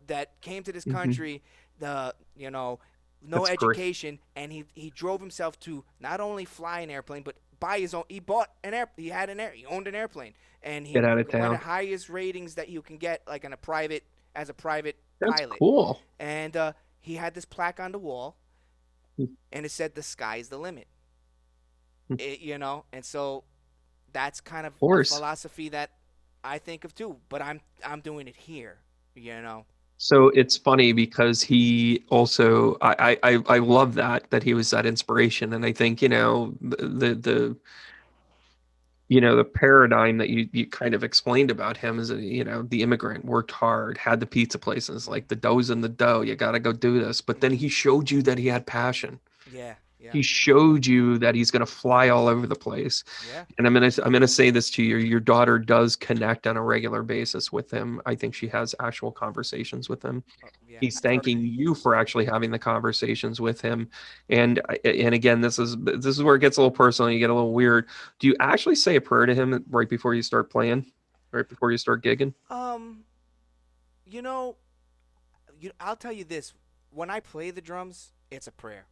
that came to this mhm, country, no that's great. education, and he drove himself to not only fly an airplane but buy his own. He bought an air. He owned an airplane, and he Get out of one of town. the highest ratings that you can get, like as a private That's pilot. cool. And he had this plaque on the wall, and it said, "The sky's the limit." And so that's kind of a Horse. philosophy that I think of too. But I'm doing it here. You know. So it's funny because he also I love that he was that inspiration, and I think the paradigm that you kind of explained about him is the immigrant worked hard, had the pizza places, like the dough's in the dough, you got to go do this, but then Hmm. he showed you that he had passion. Yeah. Yeah. He showed you that he's going to fly all over the place. Yeah. And I'm gonna say this to you: your daughter does connect on a regular basis with him. I think she has actual conversations with him. Yeah. He's I've heard. thanking you for actually having the conversations with him. And again, this is where it gets a little personal. You get a little weird. Do you actually say a prayer to him right before you start playing, right before you start gigging? Um. You know. I'll tell you this. When I play the drums, it's a prayer.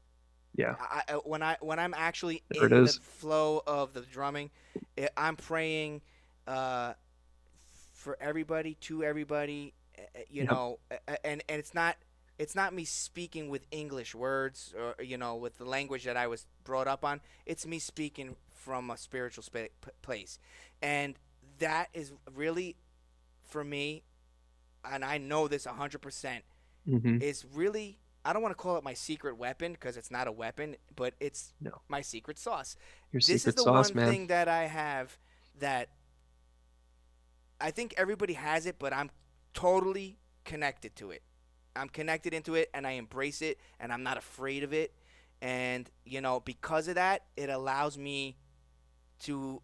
Yeah, When I'm actually there it in the is. flow of the drumming, I'm praying uh, for everybody, to everybody. Yep. And it's not me speaking with English words, or with the language that I was brought up on. It's me speaking from a spiritual place, and that is really, for me, and I know this 100%, Hmm. is really, I don't want to call it my secret weapon because it's not a weapon, but it's No, my secret sauce. your This is secret the sauce, one man. thing that I have that I think everybody has it, but I'm totally connected to it. I'm connected into it, and I embrace it, and I'm not afraid of it. And because of that, it allows me to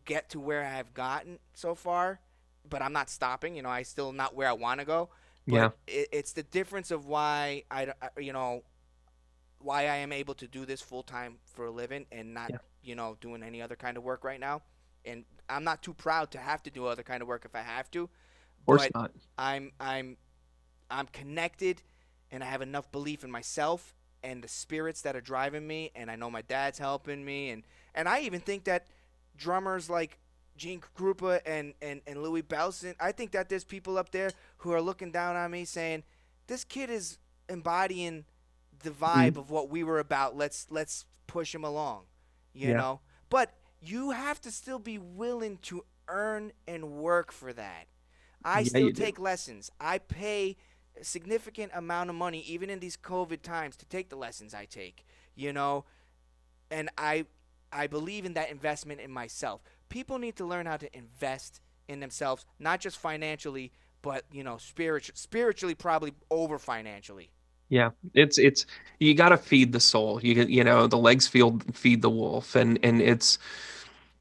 get to where I've gotten so far, but I'm not stopping. I still not where I want to go, but Yeah, it's the difference of why I am able to do this full time for a living, and not yeah, doing any other kind of work right now. And I'm not too proud to have to do other kind of work if I have to, Of course but not. I'm I'm I'm connected, and I have enough belief in myself and the spirits that are driving me, and I know my dad's helping me, and I even think that drummers like Gene Krupa and Louis Bellson, I think that there's people up there who are looking down on me saying, this kid is embodying the vibe Mhm. of what we were about. Let's push him along, you Yeah. know. But you have to still be willing to earn and work for that. I Yeah, still you do. take lessons. I pay a significant amount of money, even in these COVID times, to take the lessons I take. You know, and I believe in that investment in myself. People need to learn how to invest in themselves, not just financially, but spiritually, probably over financially. Yeah, it's you got to feed the soul. The legs feed the wolf, and it's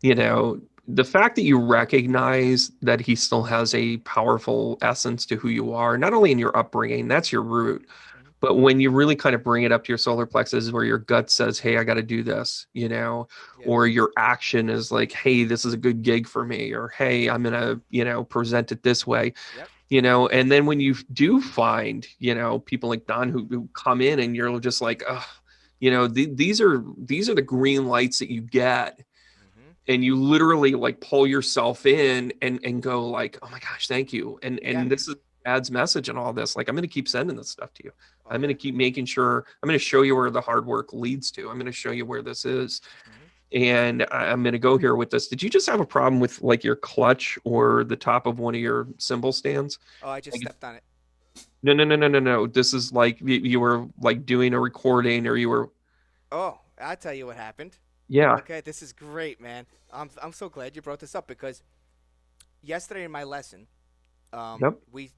the fact that you recognize that he still has a powerful essence to who you are, not only in your upbringing, that's your root, Mm-hmm. but when you really kind of bring it up to your solar plexus, where your gut says, "Hey, I got to do this," Yeah. or your action is like, "Hey, this is a good gig for me," or "Hey, I'm gonna, present it this way." Yep. And then when you do find, people like Don who come in and you're just like, oh, these are the green lights that you get, Mm-hmm. and you literally like pull yourself in and go like, oh my gosh, thank you. And Yeah. and this is Dad's message and all this. Like, I'm going to keep sending this stuff to you. Oh I'm going to yeah. keep making sure. I'm going to show you where the hard work leads to. I'm going to show you where this is, Mm-hmm. and I'm going to go here with this. Did you just have a problem with like your clutch or the top of one of your cymbal stands? Oh, I just Like, stepped on it. no, no, no, no, no, no. This is like you were like doing a recording, or you were, Oh, I'll tell you what happened. yeah, Okay, this is great, man. I'm so glad you brought this up because yesterday in my lesson, yep, we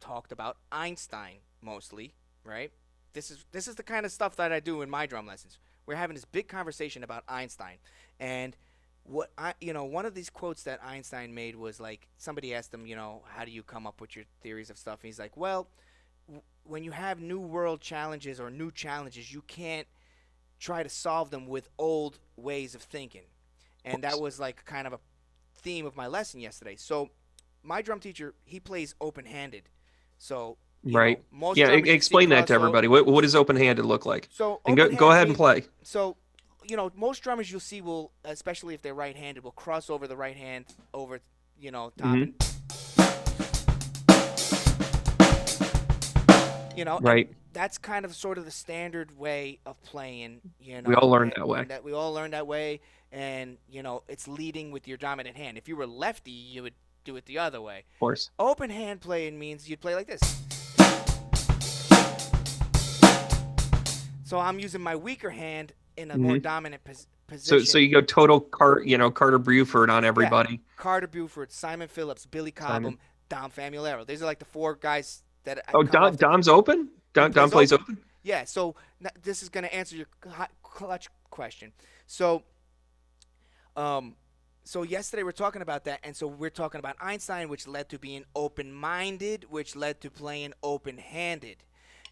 talked about Einstein mostly, right? This is the kind of stuff that I do in my drum lessons. We're having this big conversation about Einstein, and one of these quotes that Einstein made was like somebody asked him, how do you come up with your theories of stuff? And he's like, well, when you have new world challenges or new challenges, you can't try to solve them with old ways of thinking. of And that course, was like kind of a theme of my lesson yesterday. So my drum teacher, he plays open-handed. So, right, most yeah. drummers you see Explain that to cross over. everybody. What does open-handed look like? So And go open-handed ahead and means play. so most drummers you'll see will, especially if they're right-handed, will cross over the right hand over, top Hmm. and and Right. that's kind of sort of the standard way of playing, We all learned that way. and that we all learn that way, and it's leading with your dominant hand. If you were lefty, you would do it the other way. Of course. Open hand playing means you'd play like this. So I'm using my weaker hand in a more Hmm. dominant So position. you go total Carter Buford on Yeah, everybody. Carter Buford, Simon Phillips, Billy Simon. Cobham, Dom Famulero. These are like the four guys that Oh, come off the. Dom's open. He Dom plays plays open. open. Yeah, so this is going to answer your clutch question. So, um, so yesterday we're talking about that, and so we're talking about Einstein, which led to being open-minded, which led to playing open-handed.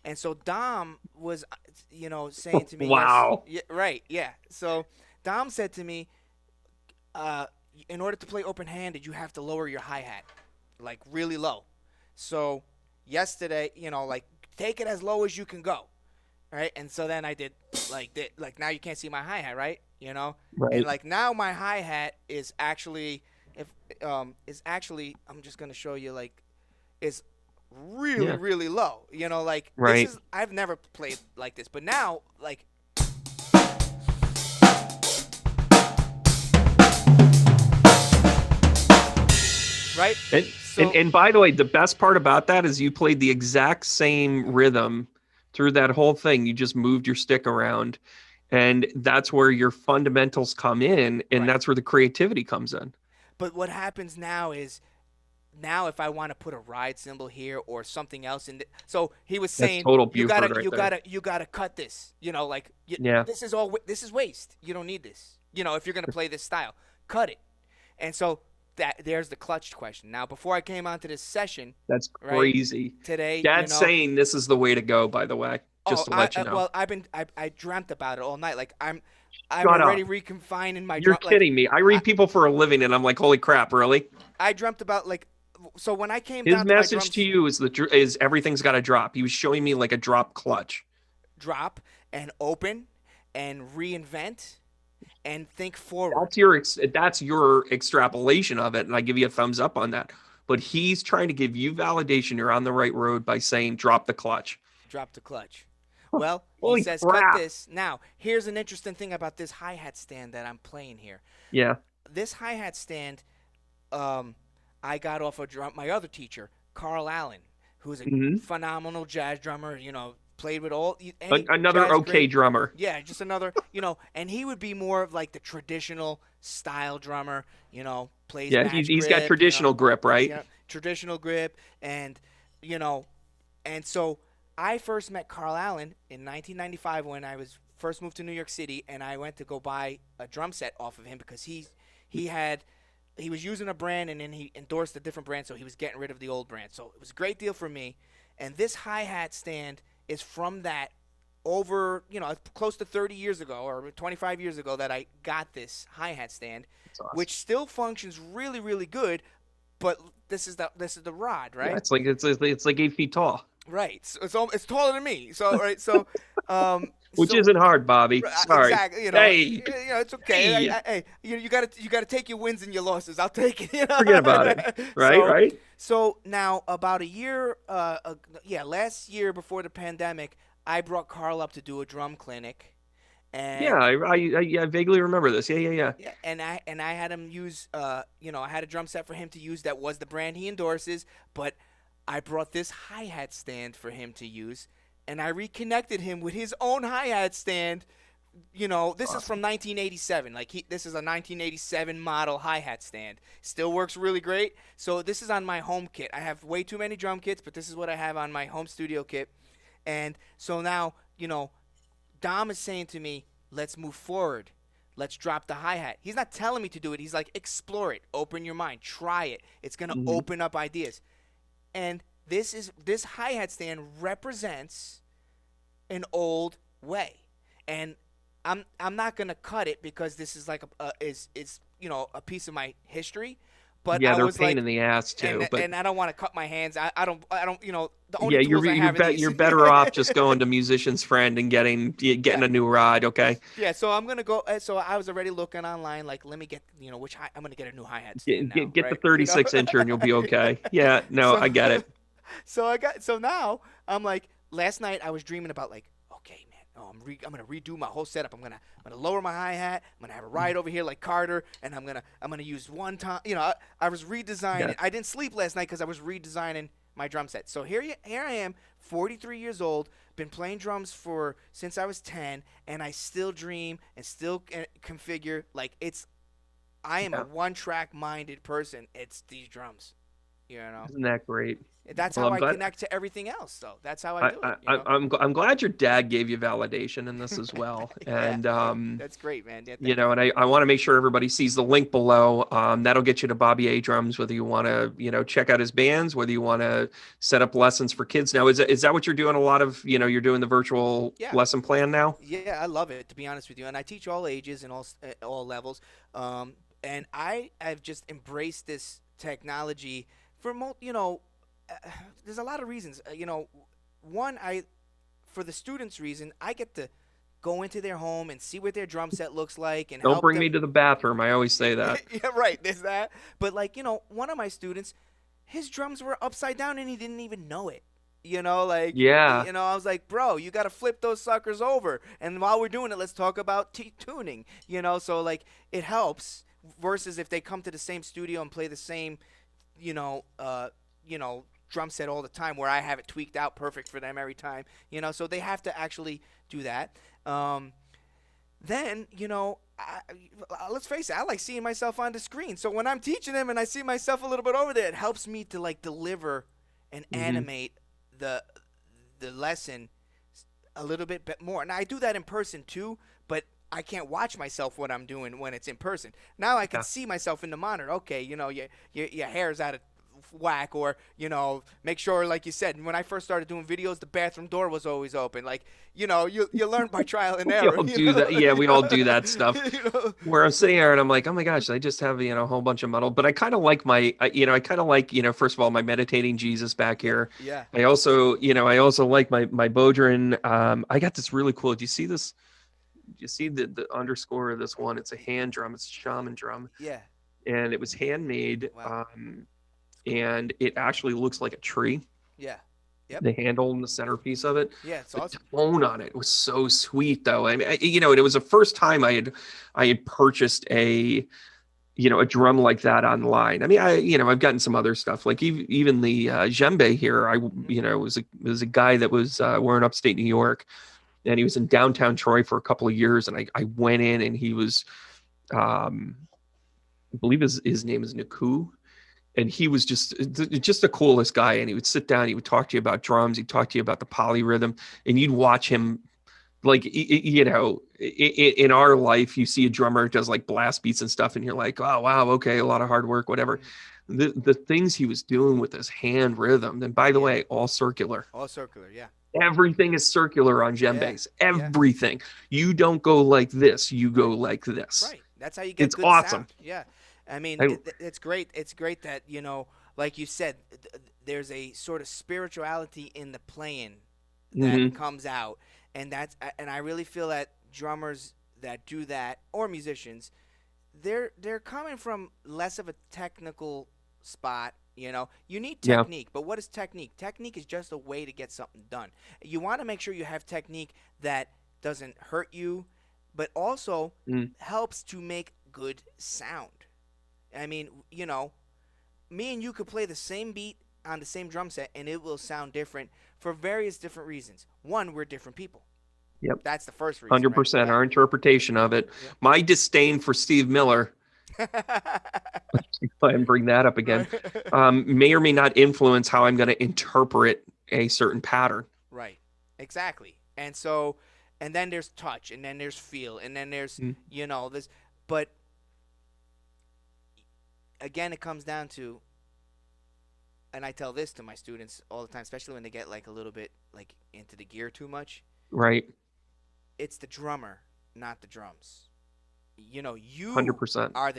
And so Dom was, saying to me, yes, Wow. yeah, right, yeah. So Dom said to me, uh, in order to play open-handed, you have to lower your hi-hat, like really low. So yesterday, like take it as low as you can go, right? And so then I did like now you can't see my hi hat, right? And Right. like now my hi hat is actually if is actually I'm just gonna show you like is really Yeah. really low. Like this Right. is I've never played like this, but now like right. And, and So and by the way, the best part about that is you played the exact same rhythm through that whole thing. You just moved your stick around, and that's where your fundamentals come in, and right. that's where the creativity comes in. But what happens now is now if I want to put a ride cymbal here or something else so he was That's saying total you Buford gotta right you there. gotta you gotta cut this, like Yeah. this is waste, you don't need this, if you're gonna play this style, cut it. And so there's the clutch question. Now before I came onto this session, That's right, crazy. today, Dad's saying this is the way to go, by the way, oh just to let you know. well I dreamt about it all night, like I'm Shut up. already reconfined in my You're drum. Like kidding me. I I, read people for a living and I'm like, holy crap, really? I dreamt about like so when I came His down to my message to drums you is everything's got to drop. He was showing me like a drop clutch. drop and open and reinvent and think forward. That's your extrapolation of it, and I give you a thumbs up on that. But he's trying to give you validation you're on the right road by saying drop the clutch. Drop the clutch. Well, he Holy says cut crap. this. Now, here's an interesting thing about this hi-hat stand that I'm playing here. Yeah. This hi-hat stand um, I got off of my other teacher, Carl Allen, who's a Hmm. phenomenal jazz drummer. Played with any Another jazz okay great. drummer. Yeah, just another. And he would be more of like the traditional style drummer. Plays Yeah, he's match he's got grip. traditional grip, right? Yeah, traditional grip, and you know, and so I first met Carl Allen in 1995 when I was first moved to New York City, and I went to go buy a drum set off of him because he was using a brand and then he endorsed a different brand, so he was getting rid of the old brand. So it was a great deal for me. And this hi hat stand is from that over, close to 30 years ago or 25 years ago that I got this hi hat stand, That's awesome. which still functions really, really good. But this is the rod, Yeah, right? it's like 8 feet tall, Right. So it's taller than me. So right. So which so isn't hard, Bobby. Sorry. exactly. Hey, It's okay. hey, Hey, you gotta take your wins and your losses. I'll take it. forget about it. Right, so right. so now about a year, last year before the pandemic, I brought Carl up to do a drum clinic, Yeah, and I vaguely remember this. Yeah, yeah, yeah. yeah, and I had him use, I had a drum set for him to use that was the brand he endorses, but I brought this hi hat stand for him to use, and I reconnected him with his own hi hat stand. This is Awesome. from 1987. This is a 1987 model hi hat stand. Still works really great. So this is on my home kit. I have way too many drum kits, but this is what I have on my home studio kit. And so now, Dom is saying to me, let's move forward. Let's drop the hi hat. He's not telling me to do it. He's like, explore it, open your mind, try it. It's gonna Hmm. open up ideas. And this hi hat stand represents an old way, and I'm not gonna cut it because this is like a piece of my history. But Yeah, I they're a was pain like, in the ass too. and But and I don't want to cut my hands. I don't. The only yeah, tools I have are you're these. better off just going to Musician's Friend and getting Yeah. a new ride. Okay, Yeah, so I'm gonna go. So I was already looking online, like, let me get, which I'm gonna get a new hi hat stand now, get the right? 36 incher and you'll be okay. Yeah, no, So, I get it. so now I'm like, last night I was dreaming about like, okay, man, I'm gonna redo my whole setup. I'm gonna lower my hi hat. I'm gonna have a ride over here like Carter, and I'm gonna use one time. I was redesigning. Yeah. I didn't sleep last night because I was redesigning my drum set. So here I am, 43 years old, been playing drums since I was 10, and I still dream and still configure like it's. I am a Yeah. one-track minded person. It's these drums, you know. Isn't that great? That's Well, how I'm I glad. connect to everything else, though. That's how I I, do I, it, you know. I'm glad your dad gave you validation in this as well. Yeah, And that's great, man. Yeah, thank you. and I want to make sure everybody sees the link below. That'll get you to Bobby A Drums, whether you want to, check out his bands, whether you want to set up lessons for kids. Now, is that what you're doing? A lot of, you're doing the virtual Yeah, lesson plan now? yeah, I love it, to be honest with you. And I teach all ages and all levels. And I have just embraced this technology for there's a lot of reasons. One, for the students' reason, I get to go into their home and see what their drum set looks like and Don't help bring me them. to the bathroom. I always say that. Yeah, right. There's that. But like, one of my students, his drums were upside down and he didn't even know it. Yeah. I was like, bro, you got to flip those suckers over. And while we're doing it, let's talk about tuning. So like it helps versus if they come to the same studio and play the same, you know, uh, you know, drum set all the time where I have it tweaked out perfect for them every time. So they have to actually do that. Then, let's face it, I like seeing myself on the screen. So when I'm teaching them and I see myself a little bit over there, it helps me to like deliver and Hmm. animate the lesson a little bit more. Now I do that in person too, but I can't watch myself what I'm doing when it's in person. Now I can Yeah. see myself in the monitor. Okay, your hair's out of whack, or make sure, like you said, when I first started doing videos, the bathroom door was always open. Like, you learn by trial and We error. all do that. Yeah, we all do that stuff. You know? Where I'm sitting there and I'm like, oh my gosh, I just have, a whole bunch of metal. But I kind of like I kind of like, first of all, my meditating Jesus back Yeah, here. yeah. I also like my Bodrin. I got this really cool. Do you see this? Do you see the underscore of this one? It's a hand drum. It's a shaman drum, Yeah. and it was handmade. Wow. And it actually looks like a tree. Yeah. Yep. The handle and the centerpiece of it. Yeah, it's The awesome. tone on it was so sweet, though. I mean, and it was the first time I had purchased a drum like that online. I mean, I've gotten some other stuff, like even the djembe here. It was a guy that was we're in upstate New York, and he was in downtown Troy for a couple of years, and I went in, and he was, I believe his name is Naku, and he was just the coolest guy. And he would sit down, he would talk to you about drums, he'd talk to you about the polyrhythm, and you'd watch him. Like, in our life, you see a drummer who does like blast beats and stuff, and you're like, oh wow, okay, a lot of hard work, whatever. The things he was doing with his hand rhythm, and by the Yeah. way, all circular. All circular. Yeah. Everything is circular on Yeah. djembes. Yeah. Everything. You don't go like this, you go like this. Right. That's how you get It's good awesome. sound. Yeah. I mean, I, it's great. It's great that, like you said, there's a sort of spirituality in the playing that mhm. comes out, and I really feel that drummers that do that, or musicians, they're coming from less of a technical spot. You need Yeah. technique, but what is technique? Technique is just a way to get something done. You want to make sure you have technique that doesn't hurt you, but also Mm. helps to make good sound. I mean, me and you could play the same beat on the same drum set, and it will sound different for various different reasons. One, we're different people. Yep. That's the first reason, right? 100%. Our interpretation of it. My disdain for Steve Miller, Yeah. go ahead and bring that up again, Right. may or may not influence how I'm going to interpret a certain pattern. Right. Exactly. And then there's touch, and then there's feel, and then there's, Mm. this. But again, it comes down to, and I tell this to my students all the time, especially when they get like a little bit like into the gear too much. Right. It's the drummer, not the drums. You 100%. are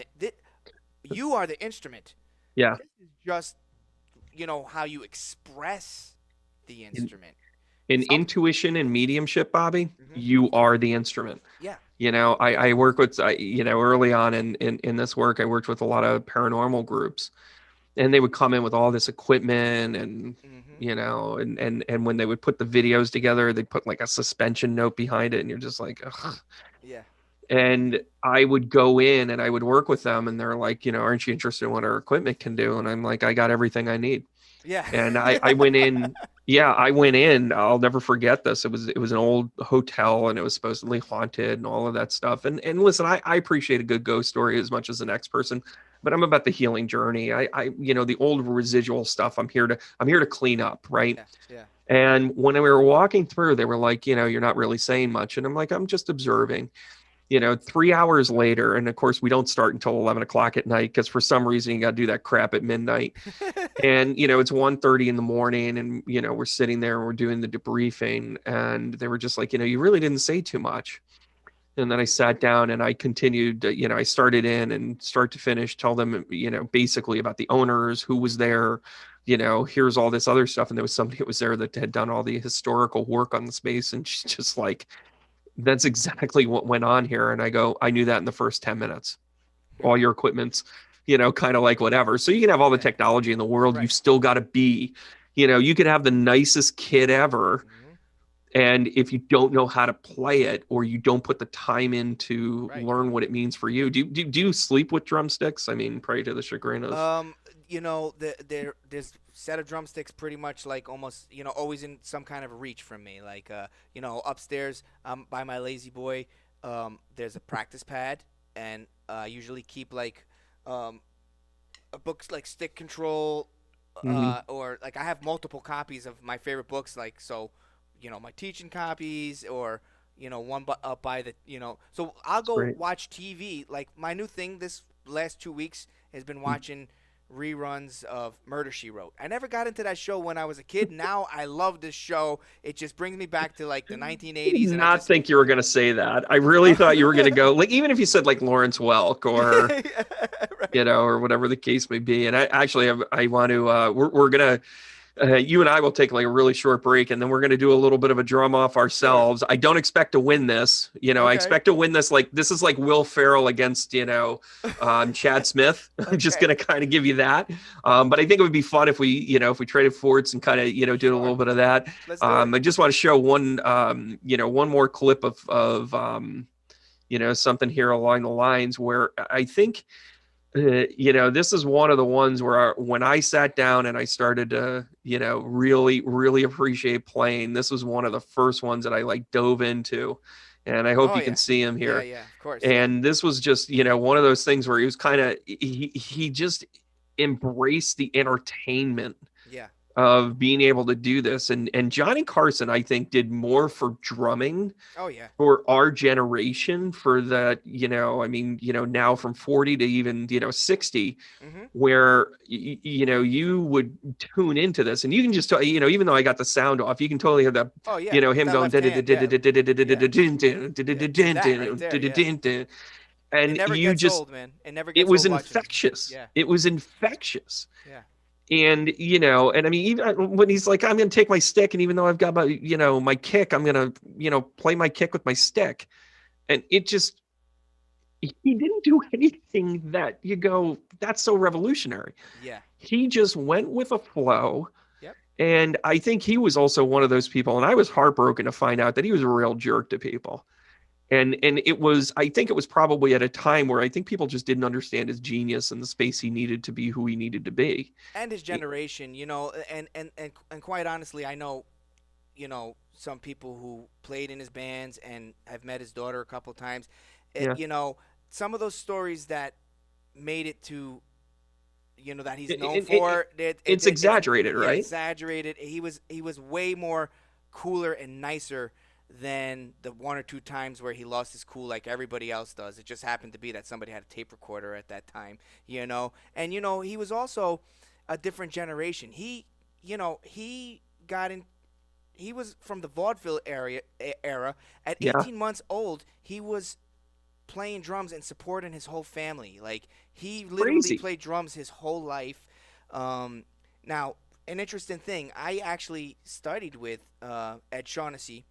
you are the instrument. Yeah. This is just how you express the In, instrument. in Some, intuition and mediumship, Bobby, hmm you are the instrument. Yeah. I work with, early on in this work, I worked with a lot of paranormal groups, and they would come in with all this equipment, and Hmm. and when they would put the videos together, they'd put like a suspension note behind it, and you're just like, ugh. Yeah. And I would go in and I would work with them, and they're like, aren't you interested in what our equipment can do? And I'm like, I got everything I need. Yeah. And I went in. Yeah, I went in. I'll never forget this. It was an old hotel, and it was supposedly haunted and all of that stuff. And listen, I appreciate a good ghost story as much as the next person, but I'm about the healing journey. The old residual stuff, I'm here to clean up, right? Yeah. Yeah. And when we were walking through, they were like, you're not really saying much. And I'm like, I'm just observing. 3 hours later, and of course we don't start until 11 o'clock at night, because for some reason you got to do that crap at midnight. And it's 1:30 in the morning, and we're sitting there and we're doing the debriefing, and they were just like, you really didn't say too much. And then I sat down and I continued to, I started in and start to finish, tell them, basically about the owners, who was there, here's all this other stuff. And there was somebody that was there that had done all the historical work on the space, and she's just like, that's exactly what went on here. And I go, I knew that in the first 10 minutes. All your equipment's, kind of like whatever. So you can have all the Yeah. technology in the world. Right. You've still got to be, you could have the nicest kit ever. Hmm. And if you don't know how to play it, or you don't put the time in to Right. learn what it means for you, do you sleep with drumsticks? I mean, pray to the chagrin of. There's set of drumsticks pretty much like almost, always in some kind of reach from me. Like, upstairs, by my lazy boy, there's a practice pad, and I usually keep like, books like Stick Control, Mhm. or like I have multiple copies of my favorite books, like, so, my teaching copies, or one up by the, so I'll It's go great. watch TV. Like, my new thing this last 2 weeks has been Mm. watching reruns of Murder She Wrote. I never got into that show when I was a kid. Now I love this show. It just brings me back to like the I did 1980s, and I not just think you were going to say that. I really thought you were going to go, like, even if you said like Lawrence Welk or, yeah, right. you know, or whatever the case may be. And I actually, I want to, we're going to, you and I will take like a really short break, and then we're going to do a little bit of a drum off Sure. ourselves. I don't expect to win this. You know, I Okay. expect to win this. Like, this is like Will Ferrell against, you know, Chad Smith. I'm just Okay. going to kind of give you that. But I think it would be fun if we, you know, if we traded forts and kind of, you know, did a Sure. little bit of that. Let's do it. I just want to show one, you know, one more clip of you know, something here along the lines where I think, you know, this is one of the ones where when I sat down and I started to, you know, really, really appreciate playing, this was one of the first ones that I like dove into. And I hope Oh you can yeah. see him Yeah, here. yeah. Of course. Yeah. And this was just, you know, one of those things where he was kind of, he just embraced the entertainment Yeah. of being able to do this. And Johnny Carson, I think, did more for drumming Oh yeah. for our generation, for that, you know, I mean, you know, now from 40 to even, you know, 60, Mhm. where you know, you would tune into this and you can just, you know, even though I got the sound off, you can totally hear that, Oh you yeah. know, him That going left hand. Yeah. Yeah. Yeah. That right there. Yeah. It and never you gets just, old, man. It never it gets was old watching them. infectious. Yeah. It was infectious. Yeah. And, you know, and I mean, even when he's like, I'm going to take my stick, and even though I've got my, you know, my kick, I'm going to, you know, play my kick with my stick. And it just, he didn't do anything that you go, that's so revolutionary. Yeah. He just went with a flow. Yep. And I think he was also one of those people. And I was heartbroken to find out that he was a real jerk to people. And it was, I think it was probably at a time where I think people just didn't understand his genius and the space he needed to be who he needed to be. And his generation, you know, and quite honestly, I know, you know, some people who played in his bands and have met his daughter a couple times. Yeah. You know, some of those stories that made it to, you know, that he's It, known it, it, for, it's it's exaggerated, yeah, right? exaggerated. He was way more cooler and nicer than the one or two times where he lost his cool like everybody else does. It just happened to be that somebody had a tape recorder at that time, you know. And you know, he was also a different generation. You know, he got in. He was from the vaudeville era. At Yeah. 18 months old, he was playing drums and supporting his whole family. Like he literally Crazy. played drums his whole life. Now, an interesting thing, I actually studied with Ed Shaughnessy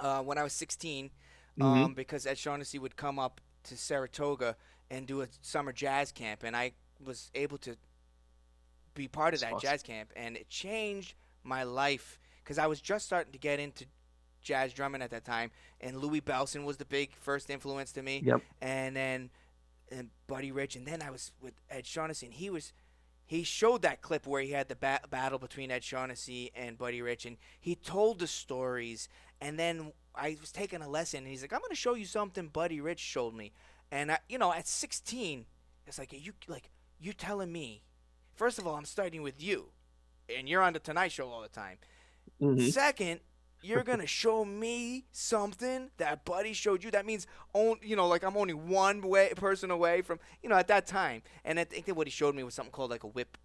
when I was 16, Hmm. because Ed Shaughnessy would come up to Saratoga and do a summer jazz camp, and I was able to be part of That's that awesome. jazz camp, and it changed my life because I was just starting to get into jazz drumming at that time, and Louis Bellson was the big first influence to me, Yep. and then and Buddy Rich, and then I was with Ed Shaughnessy, and he showed that clip where he had the battle between Ed Shaughnessy and Buddy Rich, and he told the stories, and then I was taking a lesson, and he's like, "I'm going to show you something Buddy Rich showed me," and you know, at 16, it's like you telling me, first of all, I'm starting with you, and you're on the Tonight Show all the time. Hmm. Second, you're gonna show me something that Buddy showed you. That means, you know, like I'm only one person away from, you know, at that time. And I think that what he showed me was something called like a whip.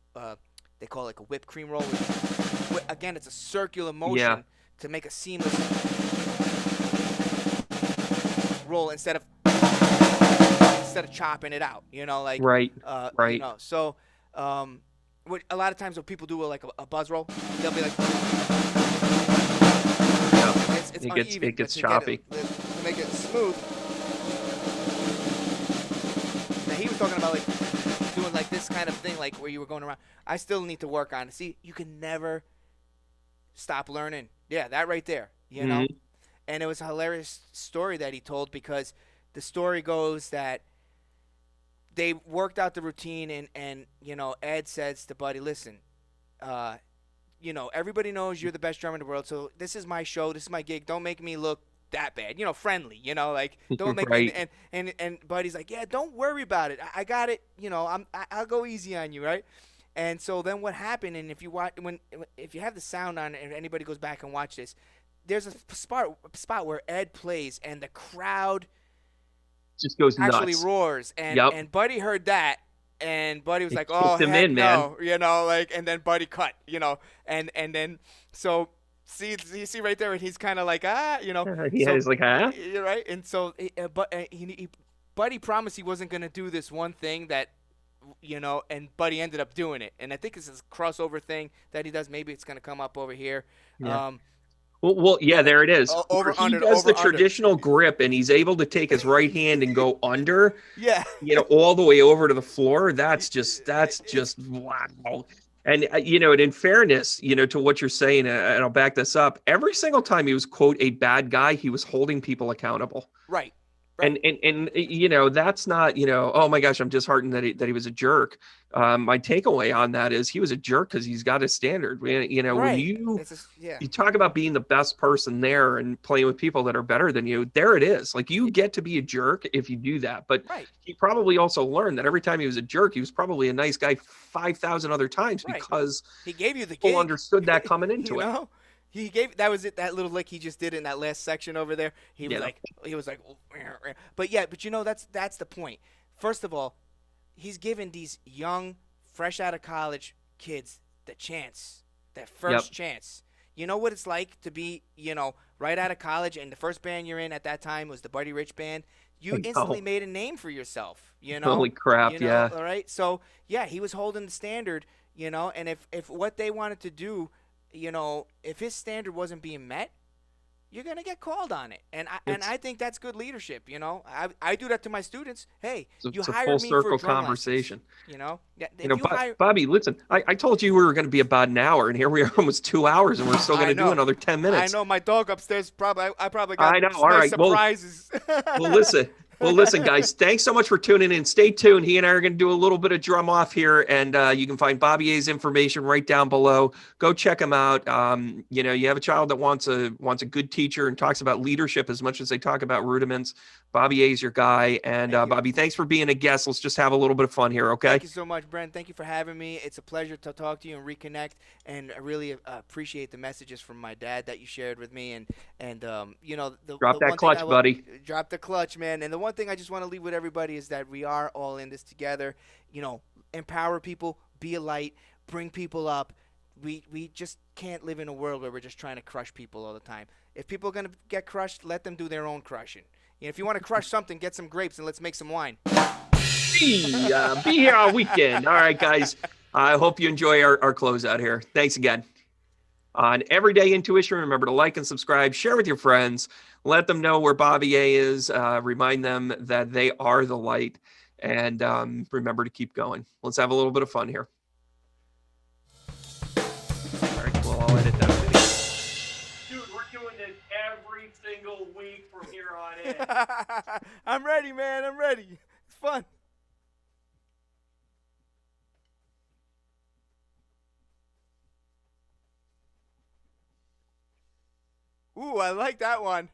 They call it like a whipped cream roll. Which, again, it's a circular Yeah. motion to make a seamless roll instead of chopping it out. You know, like Right. you Right. know. So, what a lot of times when people do like a buzz roll, they'll be like, Yeah. it's It uneven, but gets to get it choppy. to make it smooth. Now he was talking about like doing like this kind of thing, like where you were going around. I still need to work on it. See, you can never stop learning. Yeah, that right there. You know, Hmm. and it was a hilarious story that he told because the story goes that they worked out the routine and you know Ed says to Buddy, listen, uh, you know, everybody knows you're the best drummer in the world, so this is my show, this is my gig. Don't make me look that bad, you know, friendly, you know, like don't make me. Right. And Buddy's like, yeah, don't worry about it. I got it. You know, I'll go easy on you, right? And so then what happened? And if you watch if you have the sound on, and anybody goes back and watch this, there's a spot where Ed plays, and the crowd Just goes actually nuts. roars, Yep. and Buddy heard that, and Buddy was It like, "Oh kicked him heck in, man. no," like, and then Buddy cut, and then so see you see right there, and he's kind of like Yeah, so he's like, huh? you're right, and so but Buddy promised he wasn't gonna do this one thing that. And Buddy ended up doing it, and I think it's this crossover thing that he does. Maybe it's gonna come up over here. Yeah. Um, Well, yeah, there it is. Where over he under does the over under. traditional grip and he's able to take his right hand and go under, Yeah, all the way over to the floor. That's it's just wow. And and in fairness, to what you're saying, and I'll back this up. Every single time he was quote a bad guy, he was holding people accountable. right, right, And that's not, oh my gosh, I'm disheartened that he was a jerk. My takeaway on that is he was a jerk because he's got a standard. When right. Yeah, you talk about being the best person there and playing with people that are better than you, there it is. Like, you get to be a jerk if you do that. But right, he probably also learned that every time he was a jerk, he was probably a nice guy 5,000 other times right. because He gave you the people gig. understood that coming into you it. know, he gave that was it. That little lick he just did in that last section over there. Yeah. He was like, but yeah, but that's the point. First of all, he's given these young, fresh out of college kids the chance, that first chance. You know what it's like to be, right out of college, and the first band you're in at that time was the Buddy Rich band. You instantly made a name for yourself. Holy crap! Yeah. All right. So yeah, he was holding the standard. And if what they wanted to do, if his standard wasn't being met, you're gonna get called on it, and I think that's good leadership. I do that to my students. Hey, you It's a hired full me circle for drum conversation. lessons. Yeah, if you hire, Bobby, listen, I told you we were going to be about an hour, and here we are almost 2 hours, and we're still going to do another 10 minutes. I know my dog upstairs I probably got I know. nice All right. surprises. Well, listen, guys. Thanks so much for tuning in. Stay tuned. He and I are going to do a little bit of drum off here, and you can find Bobby A's information right down below. Go check him out. You have a child that wants a good teacher and talks about leadership as much as they talk about rudiments. Bobby A's your guy. And Bobby, thanks for being a guest. Let's just have a little bit of fun here, okay? Thank you so much, Brent. Thank you for having me. It's a pleasure to talk to you and reconnect. And I really appreciate the messages from my dad that you shared with me. And Drop that clutch, buddy. Drop the clutch, man. And the one thing I just want to leave with everybody is that we are all in this together. Empower people, be a light, bring people up. We just can't live in a world where we're just trying to crush people all the time. If people are going to get crushed, let them do their own crushing. If you want to crush something, get some grapes and let's make some wine. Be here all weekend. All right, guys. I hope you enjoy our closeout here. Thanks again. On Everyday Intuition, remember to like and subscribe, share with your friends, let them know where Bobby A is, remind them that they are the light, and remember to keep going. Let's have a little bit of fun here. All right, well, I'll edit that video. Dude, we're doing this every single week from here on in. I'm ready, man. I'm ready. It's fun. Ooh, I like that one.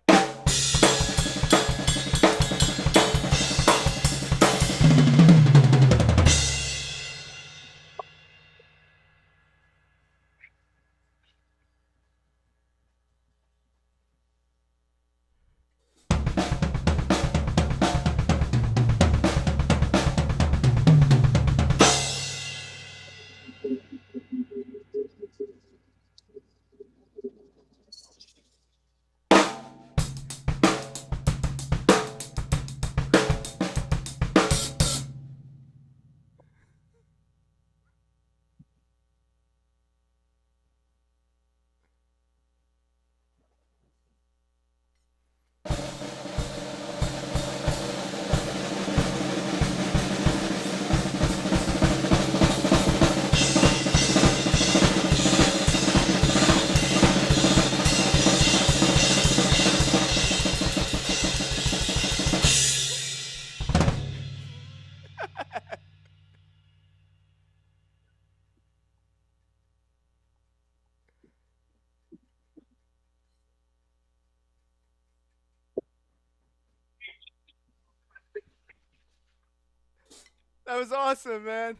That was awesome, man.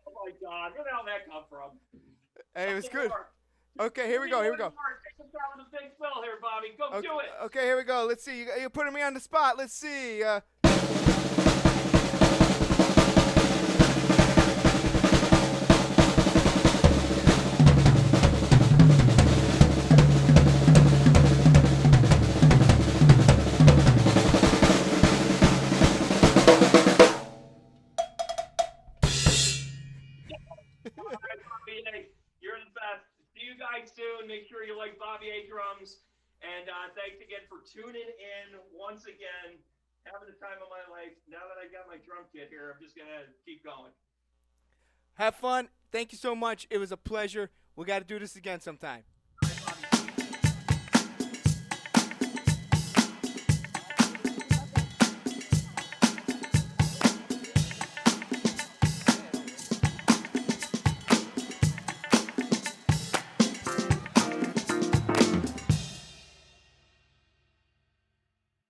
Oh my God, where the hell did that come from? Hey, it was good. Okay, here we go. Here we go. Take us down with a big spell here, Bobby. Go do it. Okay, here we go. Let's see. You're putting me on the spot. Let's see. All right, Bobby A, you're the best. See you guys soon. Make sure you like Bobby A drums. And thanks again for tuning in once again. Having the time of my life. Now that I got my drum kit here, I'm just gonna keep going. Have fun. Thank you so much. It was a pleasure. We got to do this again sometime.